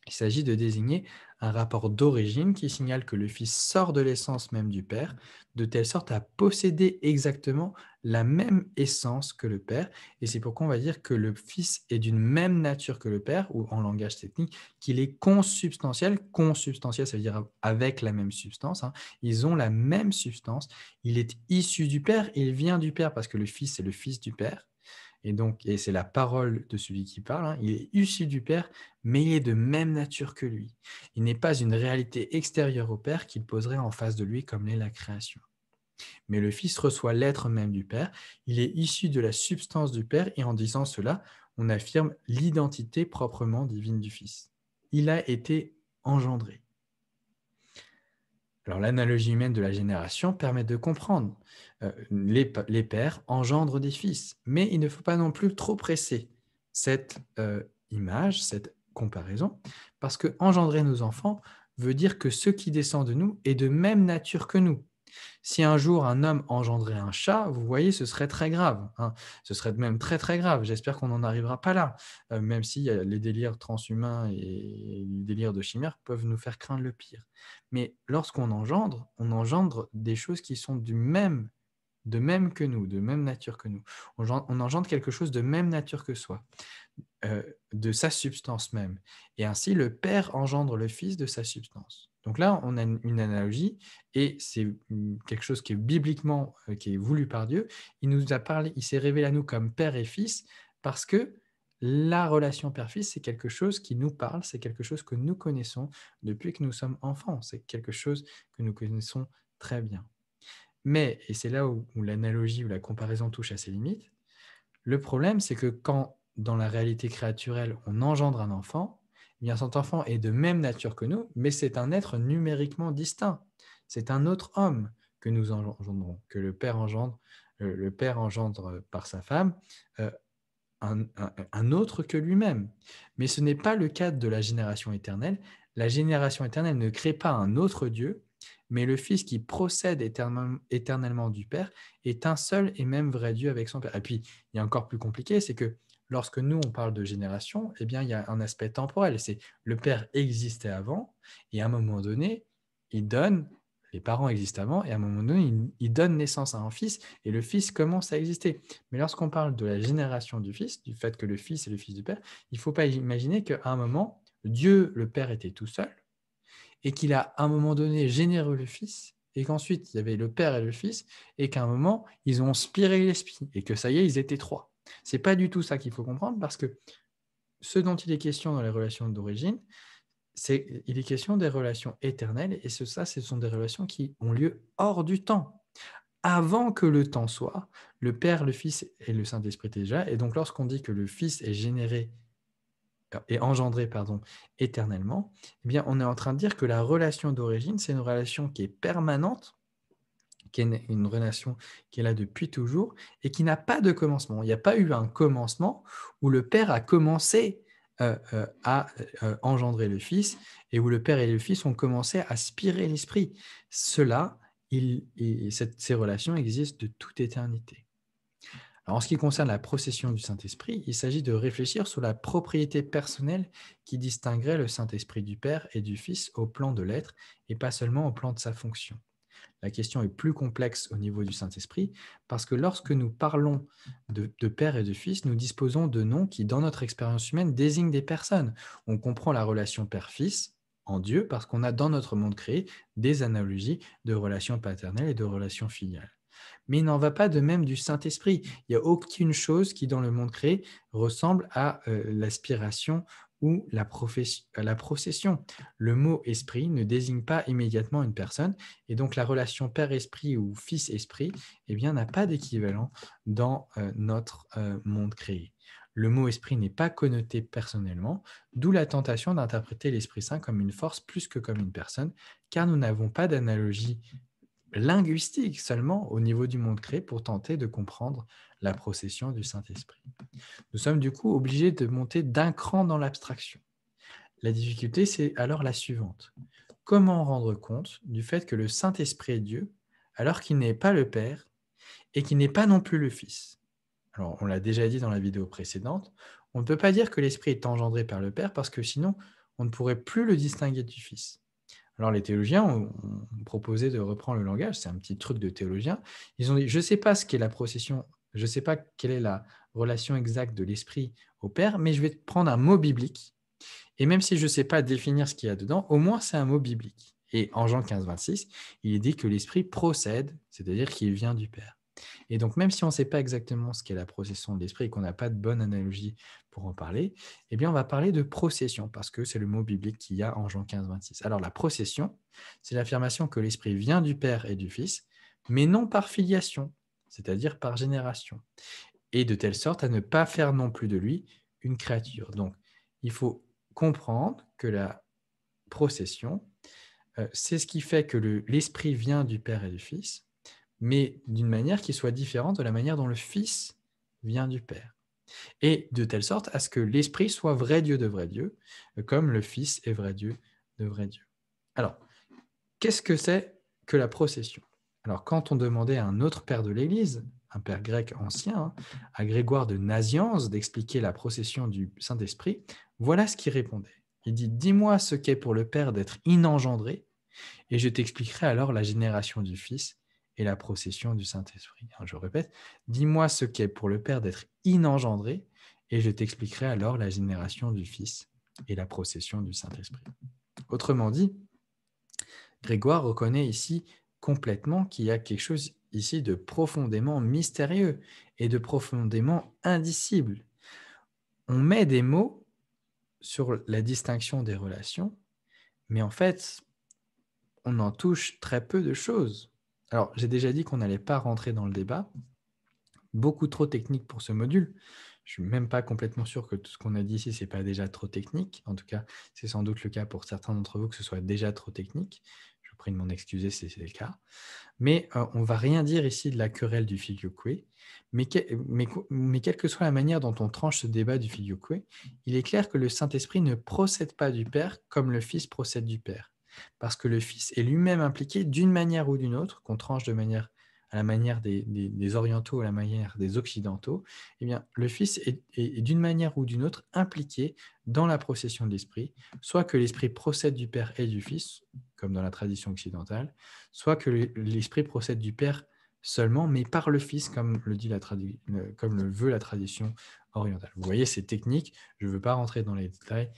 Il s'agit de désigner un rapport d'origine qui signale que le Fils sort de l'essence même du Père, de telle sorte à posséder exactement la même essence que le Père. Et c'est pourquoi on va dire que le Fils est d'une même nature que le Père, ou en langage technique, qu'il est consubstantiel. Consubstantiel, ça veut dire avec la même substance. Hein. Ils ont la même substance. Il est issu du Père, il vient du Père parce que le Fils est le Fils du Père. Et c'est la parole de celui qui parle. Hein. Il est issu du Père, mais il est de même nature que lui. Il n'est pas une réalité extérieure au Père qu'il poserait en face de lui comme l'est la création. Mais le Fils reçoit l'être même du Père. Il est issu de la substance du Père, et en disant cela, on affirme l'identité proprement divine du Fils. Il a été engendré. Alors, l'analogie humaine de la génération permet de comprendre. Les pères engendrent des fils, mais il ne faut pas non plus trop presser cette image, cette comparaison, parce que engendrer nos enfants veut dire que ce qui descend de nous est de même nature que nous. Si un jour un homme engendrait un chat, vous voyez, ce serait très grave. Hein. Ce serait même très très grave. J'espère qu'on n'en arrivera pas là, même si les délires transhumains et les délires de chimères peuvent nous faire craindre le pire. Mais lorsqu'on engendre, on engendre des choses qui sont de même que nous, de même nature que nous. On engendre quelque chose de même nature que soi, de sa substance même. Et ainsi, le Père engendre le Fils de sa substance. Donc là, on a une analogie, et c'est quelque chose qui est bibliquement, qui est voulu par Dieu. Il nous a parlé, il s'est révélé à nous comme Père et Fils, parce que la relation Père-Fils, c'est quelque chose qui nous parle, c'est quelque chose que nous connaissons depuis que nous sommes enfants, c'est quelque chose que nous connaissons très bien. Mais, et c'est là où l'analogie ou la comparaison touche à ses limites, le problème, c'est que quand, dans la réalité créaturelle, on engendre un enfant, eh bien, cet enfant est de même nature que nous, mais c'est un être numériquement distinct. C'est un autre homme que nous engendrons, que le Père engendre par sa femme, euh, un autre que lui-même. Mais ce n'est pas le cas de la génération éternelle. La génération éternelle ne crée pas un autre Dieu, mais le Fils qui procède éternellement du Père est un seul et même vrai Dieu avec son Père. Et puis, il y a encore plus compliqué, c'est que lorsque nous, on parle de génération, eh bien, il y a un aspect temporel. C'est le Père existait avant, et à un moment donné, il donne, les parents existent avant, et à un moment donné, il donne naissance à un fils, et le fils commence à exister. Mais lorsqu'on parle de la génération du Fils, du fait que le Fils est le Fils du Père, il ne faut pas imaginer qu'à un moment, Dieu, le Père, était tout seul, et qu'il a à un moment donné généré le Fils, et qu'ensuite il y avait le Père et le Fils, et qu'à un moment, ils ont spiré l'Esprit, et que ça y est, ils étaient trois. Ce n'est pas du tout ça qu'il faut comprendre, parce que ce dont il est question dans les relations d'origine, il est question des relations éternelles, et ce sont des relations qui ont lieu hors du temps. Avant que le temps soit, le Père, le Fils et le Saint-Esprit étaient déjà. Et donc, lorsqu'on dit que le Fils est généré et engendré éternellement, eh bien, on est en train de dire que la relation d'origine, c'est une relation qui est permanente, qui est une relation qui est là depuis toujours et qui n'a pas de commencement. Il n'y a pas eu un commencement où le Père a commencé à engendrer le Fils et où le Père et le Fils ont commencé à aspirer l'Esprit. Cela, ces relations existent de toute éternité. Alors, en ce qui concerne la procession du Saint-Esprit, il s'agit de réfléchir sur la propriété personnelle qui distinguerait le Saint-Esprit du Père et du Fils au plan de l'être et pas seulement au plan de sa fonction. La question est plus complexe au niveau du Saint-Esprit parce que lorsque nous parlons de Père et de Fils, nous disposons de noms qui, dans notre expérience humaine, désignent des personnes. On comprend la relation Père-Fils en Dieu parce qu'on a dans notre monde créé des analogies de relations paternelles et de relations filiales. Mais il n'en va pas de même du Saint-Esprit. Il n'y a aucune chose qui, dans le monde créé, ressemble à l'aspiration ou la procession. Le mot esprit ne désigne pas immédiatement une personne, et donc la relation père-esprit ou fils-esprit eh bien, n'a pas d'équivalent dans notre monde créé. Le mot esprit n'est pas connoté personnellement, d'où la tentation d'interpréter l'Esprit Saint comme une force plus que comme une personne, car nous n'avons pas d'analogie linguistique seulement au niveau du monde créé pour tenter de comprendre la procession du Saint-Esprit. Nous sommes du coup obligés de monter d'un cran dans l'abstraction. La difficulté, c'est alors la suivante. Comment rendre compte du fait que le Saint-Esprit est Dieu, alors qu'il n'est pas le Père et qu'il n'est pas non plus le Fils? Alors, on l'a déjà dit dans la vidéo précédente, on ne peut pas dire que l'Esprit est engendré par le Père parce que sinon, on ne pourrait plus le distinguer du Fils. Alors, les théologiens ont proposé de reprendre le langage, c'est un petit truc de théologien. Ils ont dit, je ne sais pas ce qu'est la procession, je ne sais pas quelle est la relation exacte de l'Esprit au Père, mais je vais prendre un mot biblique. Et même si je ne sais pas définir ce qu'il y a dedans, au moins c'est un mot biblique. Et en Jean 15, 26, il est dit que l'Esprit procède, c'est-à-dire qu'il vient du Père. Et donc, même si on ne sait pas exactement ce qu'est la procession de l'esprit et qu'on n'a pas de bonne analogie pour en parler, eh bien, on va parler de procession parce que c'est le mot biblique qu'il y a en Jean 15, 26. Alors, la procession, c'est l'affirmation que l'esprit vient du Père et du Fils, mais non par filiation, c'est-à-dire par génération, et de telle sorte à ne pas faire non plus de lui une créature. Donc, il faut comprendre que la procession, c'est ce qui fait que l'esprit vient du Père et du Fils, mais d'une manière qui soit différente de la manière dont le Fils vient du Père. Et de telle sorte à ce que l'Esprit soit vrai Dieu de vrai Dieu, comme le Fils est vrai Dieu de vrai Dieu. Alors, qu'est-ce que c'est que la procession? Alors, quand on demandait à un autre père de l'Église, un père grec ancien, à Grégoire de Nazianze, d'expliquer la procession du Saint-Esprit, voilà ce qu'il répondait. Il dit « Dis-moi ce qu'est pour le Père d'être inengendré, et je t'expliquerai alors la génération du Fils et la procession du Saint-Esprit. » Je répète, dis-moi ce qu'est pour le Père d'être inengendré, et je t'expliquerai alors la génération du Fils et la procession du Saint-Esprit. Autrement dit, Grégoire reconnaît ici complètement qu'il y a quelque chose ici de profondément mystérieux et de profondément indicible. On met des mots sur la distinction des relations, mais en fait, on en touche très peu de choses. Alors, j'ai déjà dit qu'on n'allait pas rentrer dans le débat, beaucoup trop technique pour ce module. Je ne suis même pas complètement sûr que tout ce qu'on a dit ici, ce n'est pas déjà trop technique. En tout cas, c'est sans doute le cas pour certains d'entre vous que ce soit déjà trop technique. Je vous prie de m'en excuser si c'est le cas. Mais on ne va rien dire ici de la querelle du filioque. Mais quelle que soit la manière dont on tranche ce débat du filioque, il est clair que le Saint-Esprit ne procède pas du Père comme le Fils procède du Père. Parce que le Fils est lui-même impliqué d'une manière ou d'une autre, qu'on tranche de manière à la manière des orientaux, à la manière des occidentaux, eh bien, le Fils est d'une manière ou d'une autre impliqué dans la procession de l'Esprit, soit que l'Esprit procède du Père et du Fils, comme dans la tradition occidentale, soit que l'Esprit procède du Père seulement, mais par le Fils, comme le veut la tradition orientale. Vous voyez, c'est technique, je ne veux pas rentrer dans les détails,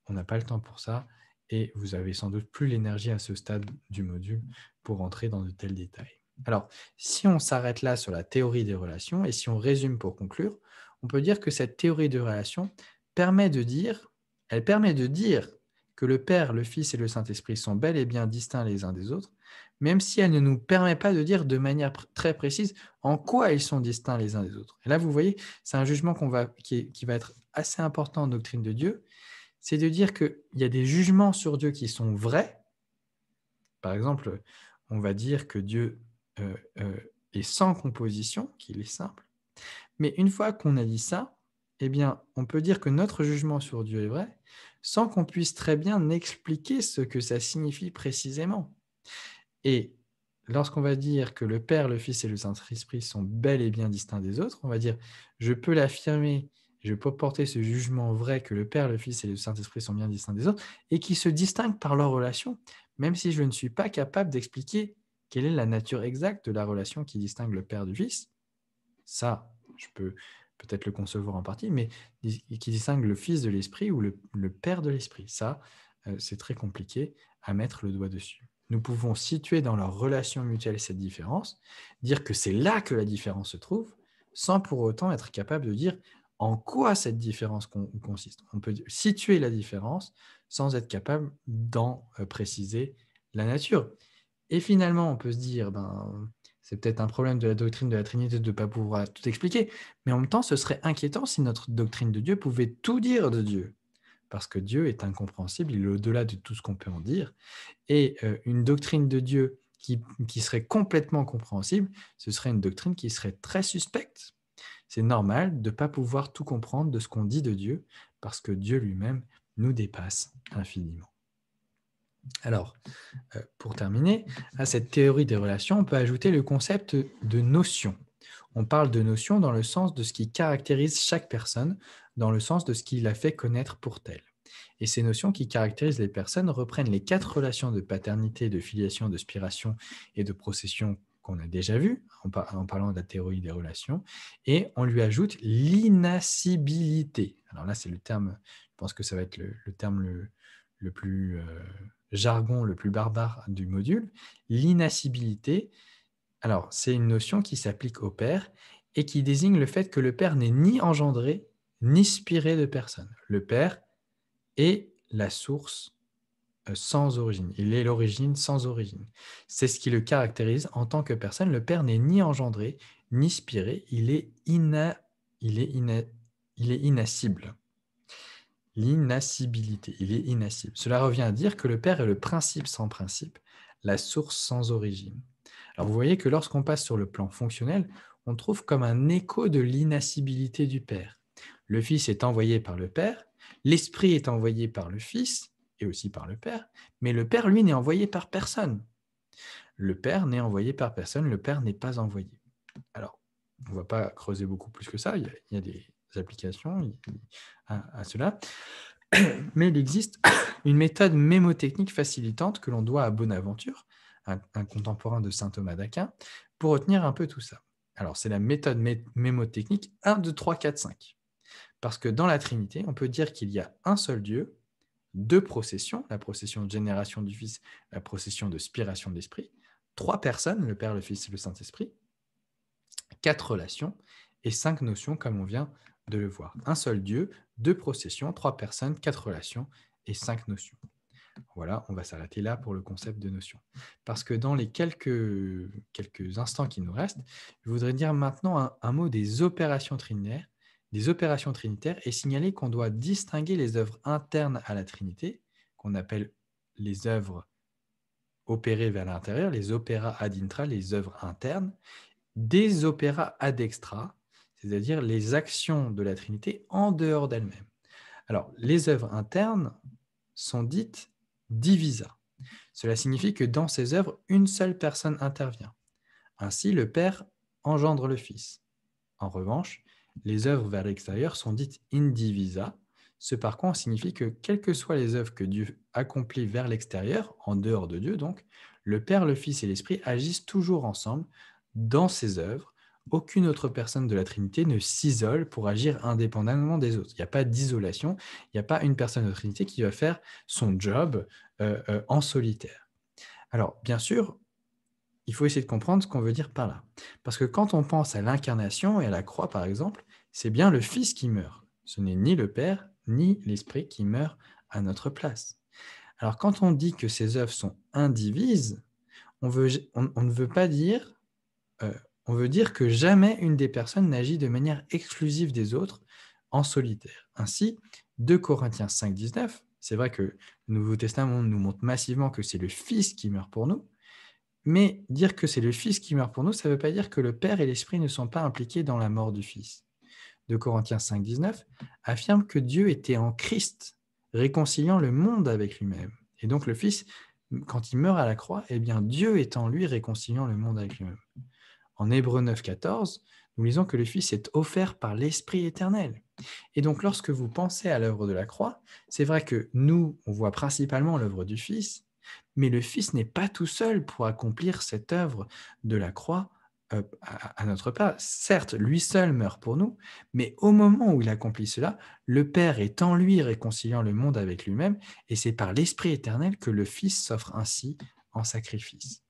on n'a pas le temps pour ça, et vous avez sans doute plus l'énergie à ce stade du module pour rentrer dans de tels détails. Alors, si on s'arrête là sur la théorie des relations, et si on résume pour conclure, on peut dire que cette théorie des relations permet de dire que le Père, le Fils et le Saint-Esprit sont bel et bien distincts les uns des autres, même si elle ne nous permet pas de dire de manière très précise en quoi ils sont distincts les uns des autres. Et là, vous voyez, c'est un jugement qui va être assez important en doctrine de Dieu, c'est de dire qu'il y a des jugements sur Dieu qui sont vrais. Par exemple, on va dire que Dieu est sans composition, qu'il est simple. Mais une fois qu'on a dit ça, eh bien, on peut dire que notre jugement sur Dieu est vrai, sans qu'on puisse très bien expliquer ce que ça signifie précisément. Et lorsqu'on va dire que le Père, le Fils et le Saint-Esprit sont bel et bien distincts des autres, on va dire, je peux l'affirmer, je peux porter ce jugement vrai que le Père, le Fils et le Saint-Esprit sont bien distincts des autres, et qui se distinguent par leur relation, même si je ne suis pas capable d'expliquer quelle est la nature exacte de la relation qui distingue le Père du Fils. Ça, je peux peut-être le concevoir en partie, mais qui distingue le Fils de l'Esprit ou le Père de l'Esprit. Ça, c'est très compliqué à mettre le doigt dessus. nous pouvons situer dans leur relation mutuelle cette différence, dire que c'est là que la différence se trouve, sans pour autant être capable de dire en quoi cette différence consiste. On peut situer la différence sans être capable d'en préciser la nature. Et finalement, on peut se dire, c'est peut-être un problème de la doctrine de la Trinité de ne pas pouvoir tout expliquer, mais en même temps, ce serait inquiétant si notre doctrine de Dieu pouvait tout dire de Dieu, parce que Dieu est incompréhensible, il est au-delà de tout ce qu'on peut en dire, et une doctrine de Dieu qui serait complètement compréhensible, ce serait une doctrine qui serait très suspecte. C'est normal de ne pas pouvoir tout comprendre de ce qu'on dit de Dieu, parce que Dieu lui-même nous dépasse infiniment. Alors, pour terminer, à cette théorie des relations, on peut ajouter le concept de notion. On parle de notion dans le sens de ce qui caractérise chaque personne, dans le sens de ce qui la fait connaître pour telle. Et ces notions qui caractérisent les personnes reprennent les 4 relations de paternité, de filiation, de spiration et de procession qu'on a déjà vues en parlant de la théorie des relations, et on lui ajoute l'inascibilité. Alors là, c'est le terme, je pense que ça va être le terme le plus jargon, le plus barbare du module. L'inascibilité, alors c'est une notion qui s'applique au Père et qui désigne le fait que le Père n'est ni engendré, ni spiré de personne. Le Père est la source sans origine. Il est l'origine sans origine. C'est ce qui le caractérise en tant que personne. Le Père n'est ni engendré, ni spiré. Il est inascible. L'inascibilité, il est inascible. Cela revient à dire que le Père est le principe sans principe, la source sans origine. Alors vous voyez que lorsqu'on passe sur le plan fonctionnel, on trouve comme un écho de l'inascibilité du Père. Le Fils est envoyé par le Père, l'Esprit est envoyé par le Fils et aussi par le Père, mais le Père, lui, n'est envoyé par personne. Le Père n'est envoyé par personne, le Père n'est pas envoyé. Alors, on ne va pas creuser beaucoup plus que ça, il y a des applications à cela, mais il existe une méthode mémotechnique facilitante que l'on doit à Bonaventure, un contemporain de saint Thomas d'Aquin, pour retenir un peu tout ça. Alors, c'est la méthode mémotechnique 1, 2, 3, 4, 5. Parce que dans la Trinité, on peut dire qu'il y a un seul Dieu, 2 processions, la procession de génération du Fils, la procession de spiration de l'Esprit, 3 personnes, le Père, le Fils et le Saint-Esprit, 4 relations et 5 notions, comme on vient de le voir. Un seul Dieu, 2 processions, 3 personnes, 4 relations et 5 notions. Voilà, on va s'arrêter là pour le concept de notion. Parce que dans les quelques instants qui nous restent, je voudrais dire maintenant un mot des opérations trinitaires, et signaler qu'on doit distinguer les œuvres internes à la Trinité, qu'on appelle les œuvres opérées vers l'intérieur, les opéra ad intra, les œuvres internes, des opéra ad extra, c'est-à-dire les actions de la Trinité en dehors d'elle-même. Alors, les œuvres internes sont dites divisa. Cela signifie que dans ces œuvres, une seule personne intervient. Ainsi, le Père engendre le Fils. En revanche, les œuvres vers l'extérieur sont dites indivisa. Ce par contre signifie que quelles que soient les œuvres que Dieu accomplit vers l'extérieur, en dehors de Dieu donc, le Père, le Fils et l'Esprit agissent toujours ensemble dans ces œuvres. Aucune autre personne de la Trinité ne s'isole pour agir indépendamment des autres. Il n'y a pas d'isolation, il n'y a pas une personne de la Trinité qui va faire son job en solitaire. Alors, bien sûr, il faut essayer de comprendre ce qu'on veut dire par là. Parce que quand on pense à l'incarnation et à la croix, par exemple, c'est bien le Fils qui meurt. Ce n'est ni le Père, ni l'Esprit qui meurt à notre place. Alors, quand on dit que ces œuvres sont indivises, on ne veut pas dire... on veut dire que jamais une des personnes n'agit de manière exclusive des autres en solitaire. Ainsi, 2 Corinthiens 5, 19, c'est vrai que le Nouveau Testament nous montre massivement que c'est le Fils qui meurt pour nous, mais dire que c'est le Fils qui meurt pour nous, ça ne veut pas dire que le Père et l'Esprit ne sont pas impliqués dans la mort du Fils. 2 Corinthiens 5, 19 affirme que Dieu était en Christ, réconciliant le monde avec lui-même. Et donc le Fils, quand il meurt à la croix, eh bien Dieu est en lui réconciliant le monde avec lui-même. En Hébreux 9, 14, nous lisons que le Fils est offert par l'Esprit éternel. Et donc, lorsque vous pensez à l'œuvre de la croix, c'est vrai que nous, on voit principalement l'œuvre du Fils, mais le Fils n'est pas tout seul pour accomplir cette œuvre de la croix à notre part. Certes, lui seul meurt pour nous, mais au moment où il accomplit cela, le Père est en lui réconciliant le monde avec lui-même, et c'est par l'Esprit éternel que le Fils s'offre ainsi en sacrifice.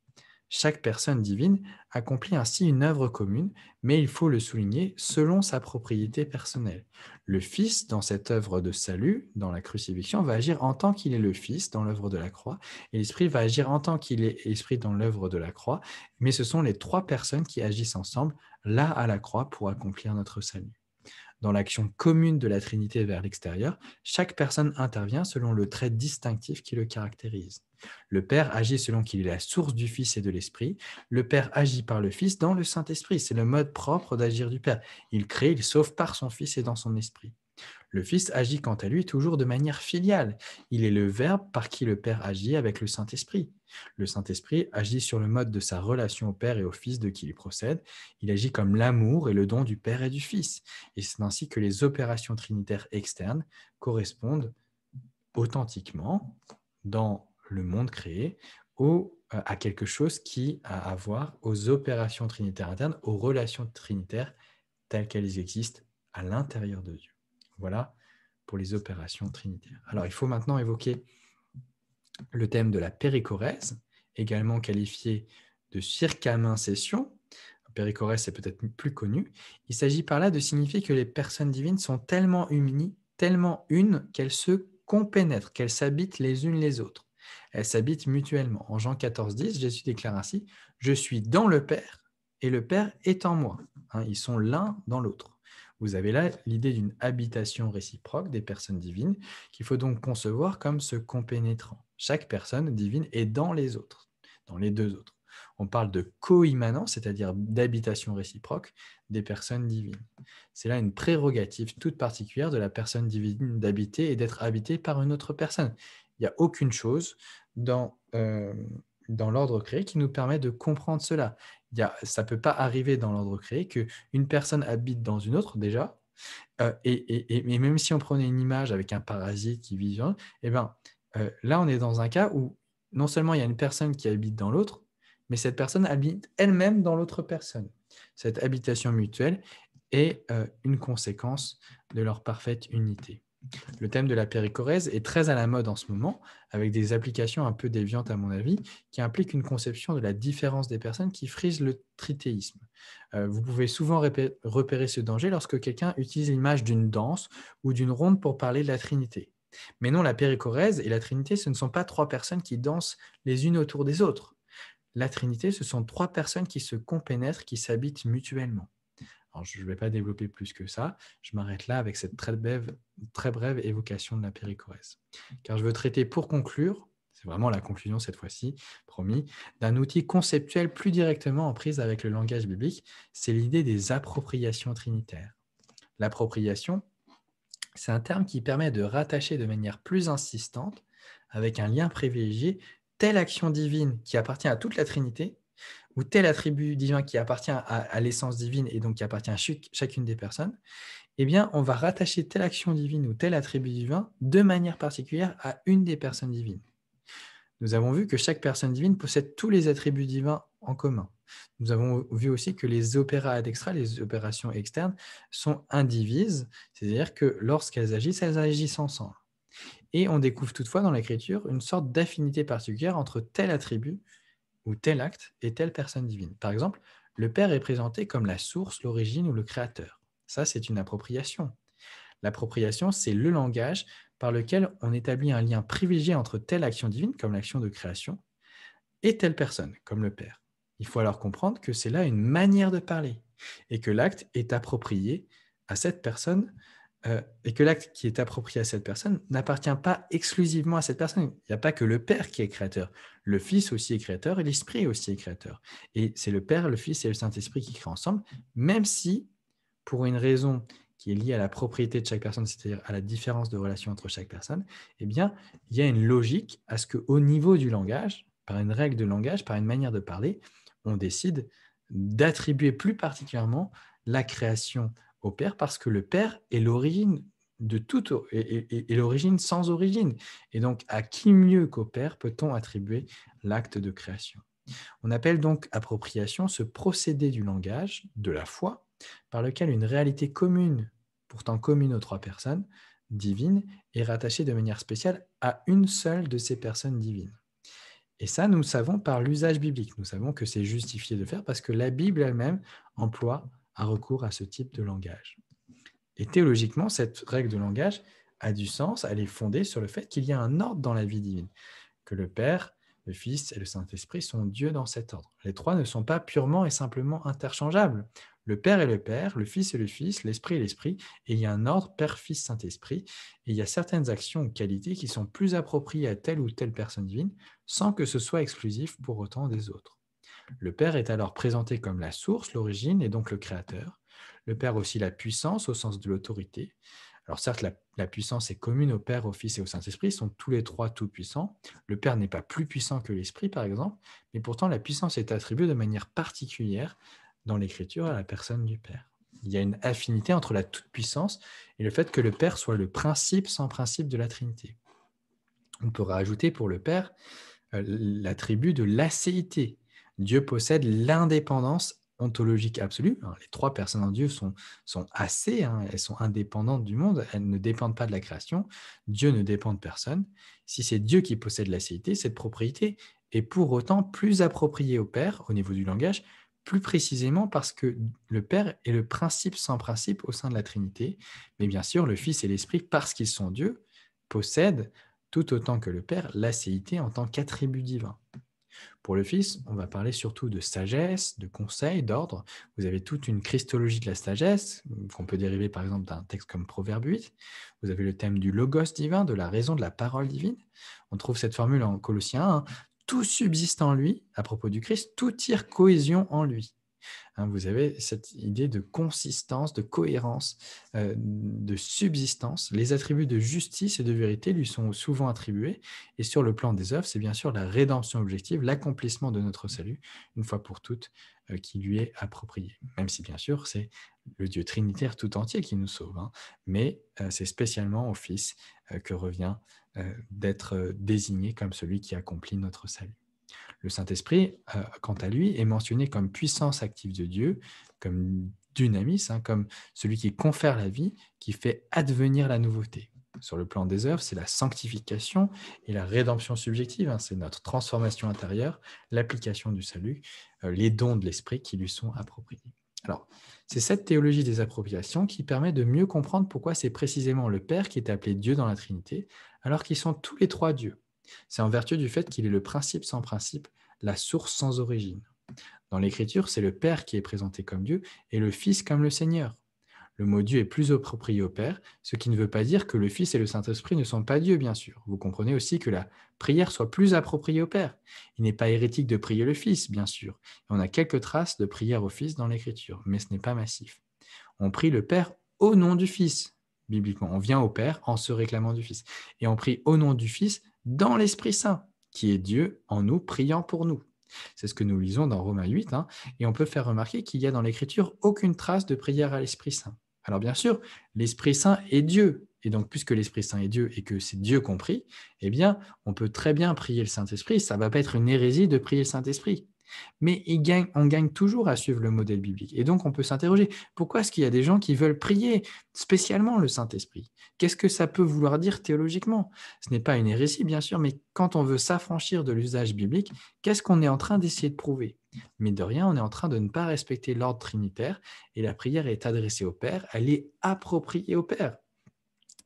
Chaque personne divine accomplit ainsi une œuvre commune, mais il faut le souligner selon sa propriété personnelle. Le Fils, dans cette œuvre de salut, dans la crucifixion, va agir en tant qu'il est le Fils dans l'œuvre de la croix, et l'Esprit va agir en tant qu'il est Esprit dans l'œuvre de la croix, mais ce sont les trois personnes qui agissent ensemble, là à la croix, pour accomplir notre salut. Dans l'action commune de la Trinité vers l'extérieur, chaque personne intervient selon le trait distinctif qui le caractérise. Le Père agit selon qu'il est la source du Fils et de l'Esprit. Le Père agit par le Fils dans le Saint-Esprit. C'est le mode propre d'agir du Père. Il crée, il sauve par son Fils et dans son Esprit. Le Fils agit quant à lui toujours de manière filiale. Il est le Verbe par qui le Père agit avec le Saint-Esprit. Le Saint-Esprit agit sur le mode de sa relation au Père et au Fils de qui il procède. Il agit comme l'amour et le don du Père et du Fils. Et c'est ainsi que les opérations trinitaires externes correspondent authentiquement dans le monde créé à quelque chose qui a à voir aux opérations trinitaires internes, aux relations trinitaires telles qu'elles existent à l'intérieur de Dieu. Voilà pour les opérations trinitaires. Alors, il faut maintenant évoquer le thème de la périchorèse, également qualifié de circamincession. Périchorèse, c'est peut-être plus connu. Il s'agit par là de signifier que les personnes divines sont tellement unies, tellement une, qu'elles se compénètrent, qu'elles s'habitent les unes les autres. Elles s'habitent mutuellement. En Jean 14,10, Jésus déclare ainsi « Je suis dans le Père et le Père est en moi. » Ils sont l'un dans l'autre. Vous avez là l'idée d'une habitation réciproque des personnes divines qu'il faut donc concevoir comme se compénétrant. Chaque personne divine est dans les autres, dans les deux autres. On parle de co-immanence, c'est-à-dire d'habitation réciproque des personnes divines. C'est là une prérogative toute particulière de la personne divine d'habiter et d'être habitée par une autre personne. Il n'y a aucune chose dans l'ordre créé qui nous permet de comprendre cela. Ça ne peut pas arriver dans l'ordre créé qu'une personne habite dans une autre déjà, et même si on prenait une image avec un parasite qui vit, là on est dans un cas où non seulement il y a une personne qui habite dans l'autre, mais cette personne habite elle-même dans l'autre personne. Cette habitation mutuelle est une conséquence de leur parfaite unité. Le thème de la périchorèse est très à la mode en ce moment, avec des applications un peu déviantes à mon avis, qui impliquent une conception de la différence des personnes qui frise le tritéisme. Vous pouvez souvent repérer ce danger lorsque quelqu'un utilise l'image d'une danse ou d'une ronde pour parler de la Trinité. Mais non, la périchorèse et la Trinité, ce ne sont pas trois personnes qui dansent les unes autour des autres. La Trinité, ce sont trois personnes qui se compénètrent, qui s'habitent mutuellement. Alors, je ne vais pas développer plus que ça. Je m'arrête là avec cette très brève évocation de la périchorèse. Car je veux traiter pour conclure, c'est vraiment la conclusion cette fois-ci, promis, d'un outil conceptuel plus directement en prise avec le langage biblique, c'est l'idée des appropriations trinitaires. L'appropriation, c'est un terme qui permet de rattacher de manière plus insistante, avec un lien privilégié, telle action divine qui appartient à toute la Trinité, ou tel attribut divin qui appartient à l'essence divine et donc qui appartient à chacune des personnes, eh bien, on va rattacher telle action divine ou tel attribut divin de manière particulière à une des personnes divines. Nous avons vu que chaque personne divine possède tous les attributs divins en commun. Nous avons vu aussi que les opéras ad extra, les opérations externes, sont indivises, c'est-à-dire que lorsqu'elles agissent ensemble. Et on découvre toutefois dans l'Écriture une sorte d'affinité particulière entre tel attribut ou tel acte et telle personne divine. Par exemple, le Père est présenté comme la source, l'origine ou le créateur. Ça, c'est une appropriation. L'appropriation, c'est le langage par lequel on établit un lien privilégié entre telle action divine, comme l'action de création, et telle personne, comme le Père. Il faut alors comprendre que c'est là une manière de parler et que l'acte est approprié à cette personne et que l'acte qui est approprié à cette personne n'appartient pas exclusivement à cette personne. Il n'y a pas que le Père qui est créateur. Le Fils aussi est créateur et l'Esprit aussi est créateur. Et c'est le Père, le Fils et le Saint-Esprit qui créent ensemble, même si, pour une raison qui est liée à la propriété de chaque personne, c'est-à-dire à la différence de relation entre chaque personne, eh bien, il y a une logique à ce qu'au niveau du langage, par une règle de langage, par une manière de parler, on décide d'attribuer plus particulièrement la création au Père parce que le Père est l'origine de tout et l'origine sans origine. Et donc, à qui mieux qu'au Père peut-on attribuer l'acte de création? On appelle donc appropriation ce procédé du langage, de la foi, par lequel une réalité commune, pourtant commune aux trois personnes divines, est rattachée de manière spéciale à une seule de ces personnes divines. Et ça, nous le savons par l'usage biblique. Nous savons que c'est justifié de faire parce que la Bible elle-même emploie un recours à ce type de langage. Et théologiquement, cette règle de langage a du sens, elle est fondée sur le fait qu'il y a un ordre dans la vie divine, que le Père, le Fils et le Saint-Esprit sont Dieu dans cet ordre. Les trois ne sont pas purement et simplement interchangeables. Le Père est le Père, le Fils est le Fils, l'Esprit est l'Esprit, et il y a un ordre Père, Fils, Saint-Esprit, et il y a certaines actions ou qualités qui sont plus appropriées à telle ou telle personne divine, sans que ce soit exclusif pour autant des autres. Le Père est alors présenté comme la source, l'origine et donc le créateur. Le Père aussi la puissance au sens de l'autorité. Alors certes, la puissance est commune au Père, au Fils et au Saint-Esprit, ils sont tous les trois tout-puissants. Le Père n'est pas plus puissant que l'Esprit, par exemple, mais pourtant la puissance est attribuée de manière particulière dans l'Écriture à la personne du Père. Il y a une affinité entre la toute-puissance et le fait que le Père soit le principe sans principe de la Trinité. On peut rajouter pour le Père l'attribut de l'acéité. Dieu possède l'indépendance ontologique absolue. Alors, les trois personnes en Dieu sont assez, hein, elles sont indépendantes du monde, elles ne dépendent pas de la création. Dieu ne dépend de personne. Si c'est Dieu qui possède l'acéité, cette propriété est pour autant plus appropriée au Père au niveau du langage, plus précisément parce que le Père est le principe sans principe au sein de la Trinité. Mais bien sûr, le Fils et l'Esprit, parce qu'ils sont Dieu, possèdent tout autant que le Père, l'acéité en tant qu'attribut divin. Pour le Fils, on va parler surtout de sagesse, de conseil, d'ordre. Vous avez toute une christologie de la sagesse, qu'on peut dériver par exemple d'un texte comme Proverbe 8. Vous avez le thème du logos divin, de la raison de la parole divine. On trouve cette formule en Colossiens 1. Tout subsiste en lui, à propos du Christ, tout tire cohésion en lui. Hein, vous avez cette idée de consistance, de cohérence, de subsistance. Les attributs de justice et de vérité lui sont souvent attribués. Et sur le plan des œuvres, c'est bien sûr la rédemption objective, l'accomplissement de notre salut, une fois pour toutes, qui lui est approprié. Même si, bien sûr, c'est le Dieu trinitaire tout entier qui nous sauve. Hein. Mais c'est spécialement au Fils que revient d'être désigné comme celui qui accomplit notre salut. Le Saint-Esprit, quant à lui, est mentionné comme puissance active de Dieu, comme dynamis, hein, comme celui qui confère la vie, qui fait advenir la nouveauté. Sur le plan des œuvres, c'est la sanctification et la rédemption subjective, hein, c'est notre transformation intérieure, l'application du salut, les dons de l'Esprit qui lui sont appropriés. Alors, c'est cette théologie des appropriations qui permet de mieux comprendre pourquoi c'est précisément le Père qui est appelé Dieu dans la Trinité, alors qu'ils sont tous les trois Dieu. C'est en vertu du fait qu'il est le principe sans principe, la source sans origine. Dans l'Écriture, c'est le Père qui est présenté comme Dieu et le Fils comme le Seigneur. Le mot Dieu est plus approprié au Père, ce qui ne veut pas dire que le Fils et le Saint-Esprit ne sont pas Dieu, bien sûr. Vous comprenez aussi que la prière soit plus appropriée au Père. Il n'est pas hérétique de prier le Fils, bien sûr. Et on a quelques traces de prière au Fils dans l'Écriture, mais ce n'est pas massif. On prie le Père au nom du Fils, bibliquement. On vient au Père en se réclamant du Fils. Et on prie au nom du Fils dans l'Esprit Saint, qui est Dieu en nous, priant pour nous. C'est ce que nous lisons dans Romains 8, hein, et on peut faire remarquer qu'il y a dans l'Écriture aucune trace de prière à l'Esprit Saint. Alors bien sûr, l'Esprit Saint est Dieu, et donc puisque l'Esprit Saint est Dieu et que c'est Dieu compris, eh bien, on peut très bien prier le Saint-Esprit, ça ne va pas être une hérésie de prier le Saint-Esprit. Mais on gagne toujours à suivre le modèle biblique. Et donc, on peut s'interroger, pourquoi est-ce qu'il y a des gens qui veulent prier spécialement le Saint-Esprit? Qu'est-ce que ça peut vouloir dire théologiquement? Ce n'est pas une hérésie, bien sûr, mais quand on veut s'affranchir de l'usage biblique, qu'est-ce qu'on est en train d'essayer de prouver? Mais de rien, on est en train de ne pas respecter l'ordre trinitaire, et la prière est adressée au Père, elle est appropriée au Père.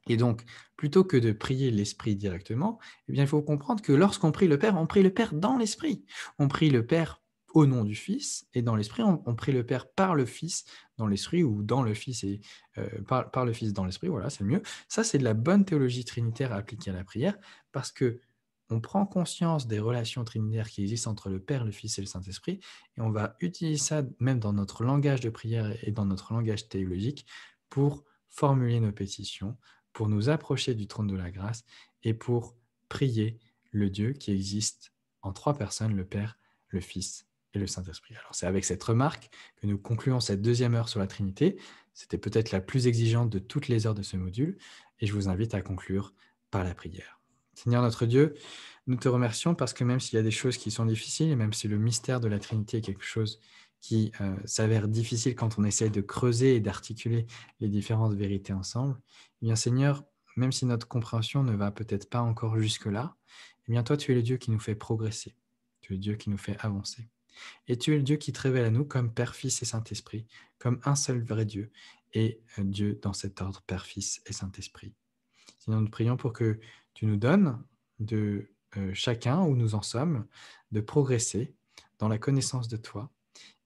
Et donc, plutôt que de prier l'Esprit directement, eh bien, il faut comprendre que lorsqu'on prie le Père, on prie le Père dans l'Esprit. On prie le Père au nom du Fils, et dans l'Esprit, on prie le Père par le Fils dans l'Esprit, ou dans le Fils et par le Fils dans l'Esprit, voilà, c'est mieux. Ça, c'est de la bonne théologie trinitaire appliquée à la prière, parce que on prend conscience des relations trinitaires qui existent entre le Père, le Fils et le Saint-Esprit, et on va utiliser ça même dans notre langage de prière et dans notre langage théologique pour formuler nos pétitions, pour nous approcher du trône de la grâce et pour prier le Dieu qui existe en trois personnes, le Père, le Fils et le Saint-Esprit. Alors c'est avec cette remarque que nous concluons cette deuxième heure sur la Trinité. C'était peut-être la plus exigeante de toutes les heures de ce module et je vous invite à conclure par la prière. Seigneur notre Dieu, nous te remercions parce que même s'il y a des choses qui sont difficiles et même si le mystère de la Trinité est quelque chose qui s'avère difficile quand on essaie de creuser et d'articuler les différentes vérités ensemble, eh bien Seigneur, même si notre compréhension ne va peut-être pas encore jusque-là, eh bien toi tu es le Dieu qui nous fait progresser. Tu es le Dieu qui nous fait avancer. Et tu es le Dieu qui te révèle à nous comme Père, Fils et Saint-Esprit, comme un seul vrai Dieu, et Dieu dans cet ordre, Père, Fils et Saint-Esprit. Seigneur, nous prions pour que tu nous donnes de chacun où nous en sommes, de progresser dans la connaissance de toi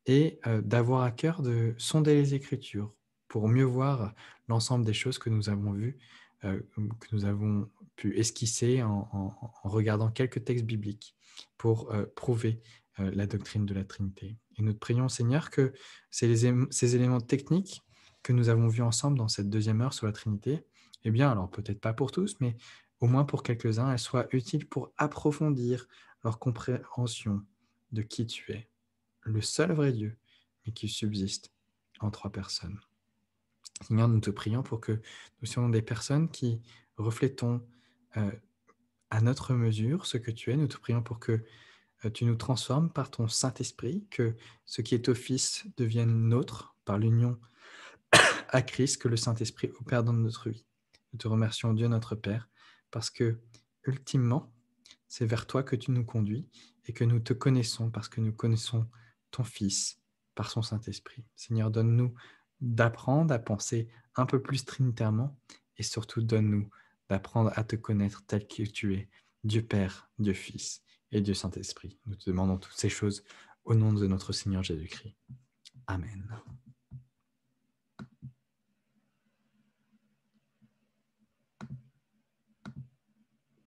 et d'avoir à cœur de sonder les Écritures pour mieux voir l'ensemble des choses que nous avons vues, que nous avons pu esquisser en regardant quelques textes bibliques pour prouver la doctrine de la Trinité. Et nous te prions, Seigneur, que ces éléments techniques que nous avons vus ensemble dans cette deuxième heure sur la Trinité, eh bien, alors peut-être pas pour tous, mais au moins pour quelques-uns, elles soient utiles pour approfondir leur compréhension de qui tu es, le seul vrai Dieu, mais qui subsiste en trois personnes. Seigneur, nous te prions pour que nous soyons des personnes qui reflétons à notre mesure ce que tu es. Nous te prions pour que tu nous transformes par ton Saint-Esprit, que ce qui est au Fils devienne nôtre par l'union à Christ, que le Saint-Esprit opère dans notre vie. Nous te remercions, Dieu notre Père, parce que, ultimement, c'est vers toi que tu nous conduis et que nous te connaissons parce que nous connaissons ton Fils par son Saint-Esprit. Seigneur, donne-nous d'apprendre à penser un peu plus trinitairement et surtout donne-nous d'apprendre à te connaître tel que tu es, Dieu Père, Dieu Fils et Dieu Saint-Esprit. Nous te demandons toutes ces choses au nom de notre Seigneur Jésus-Christ. Amen.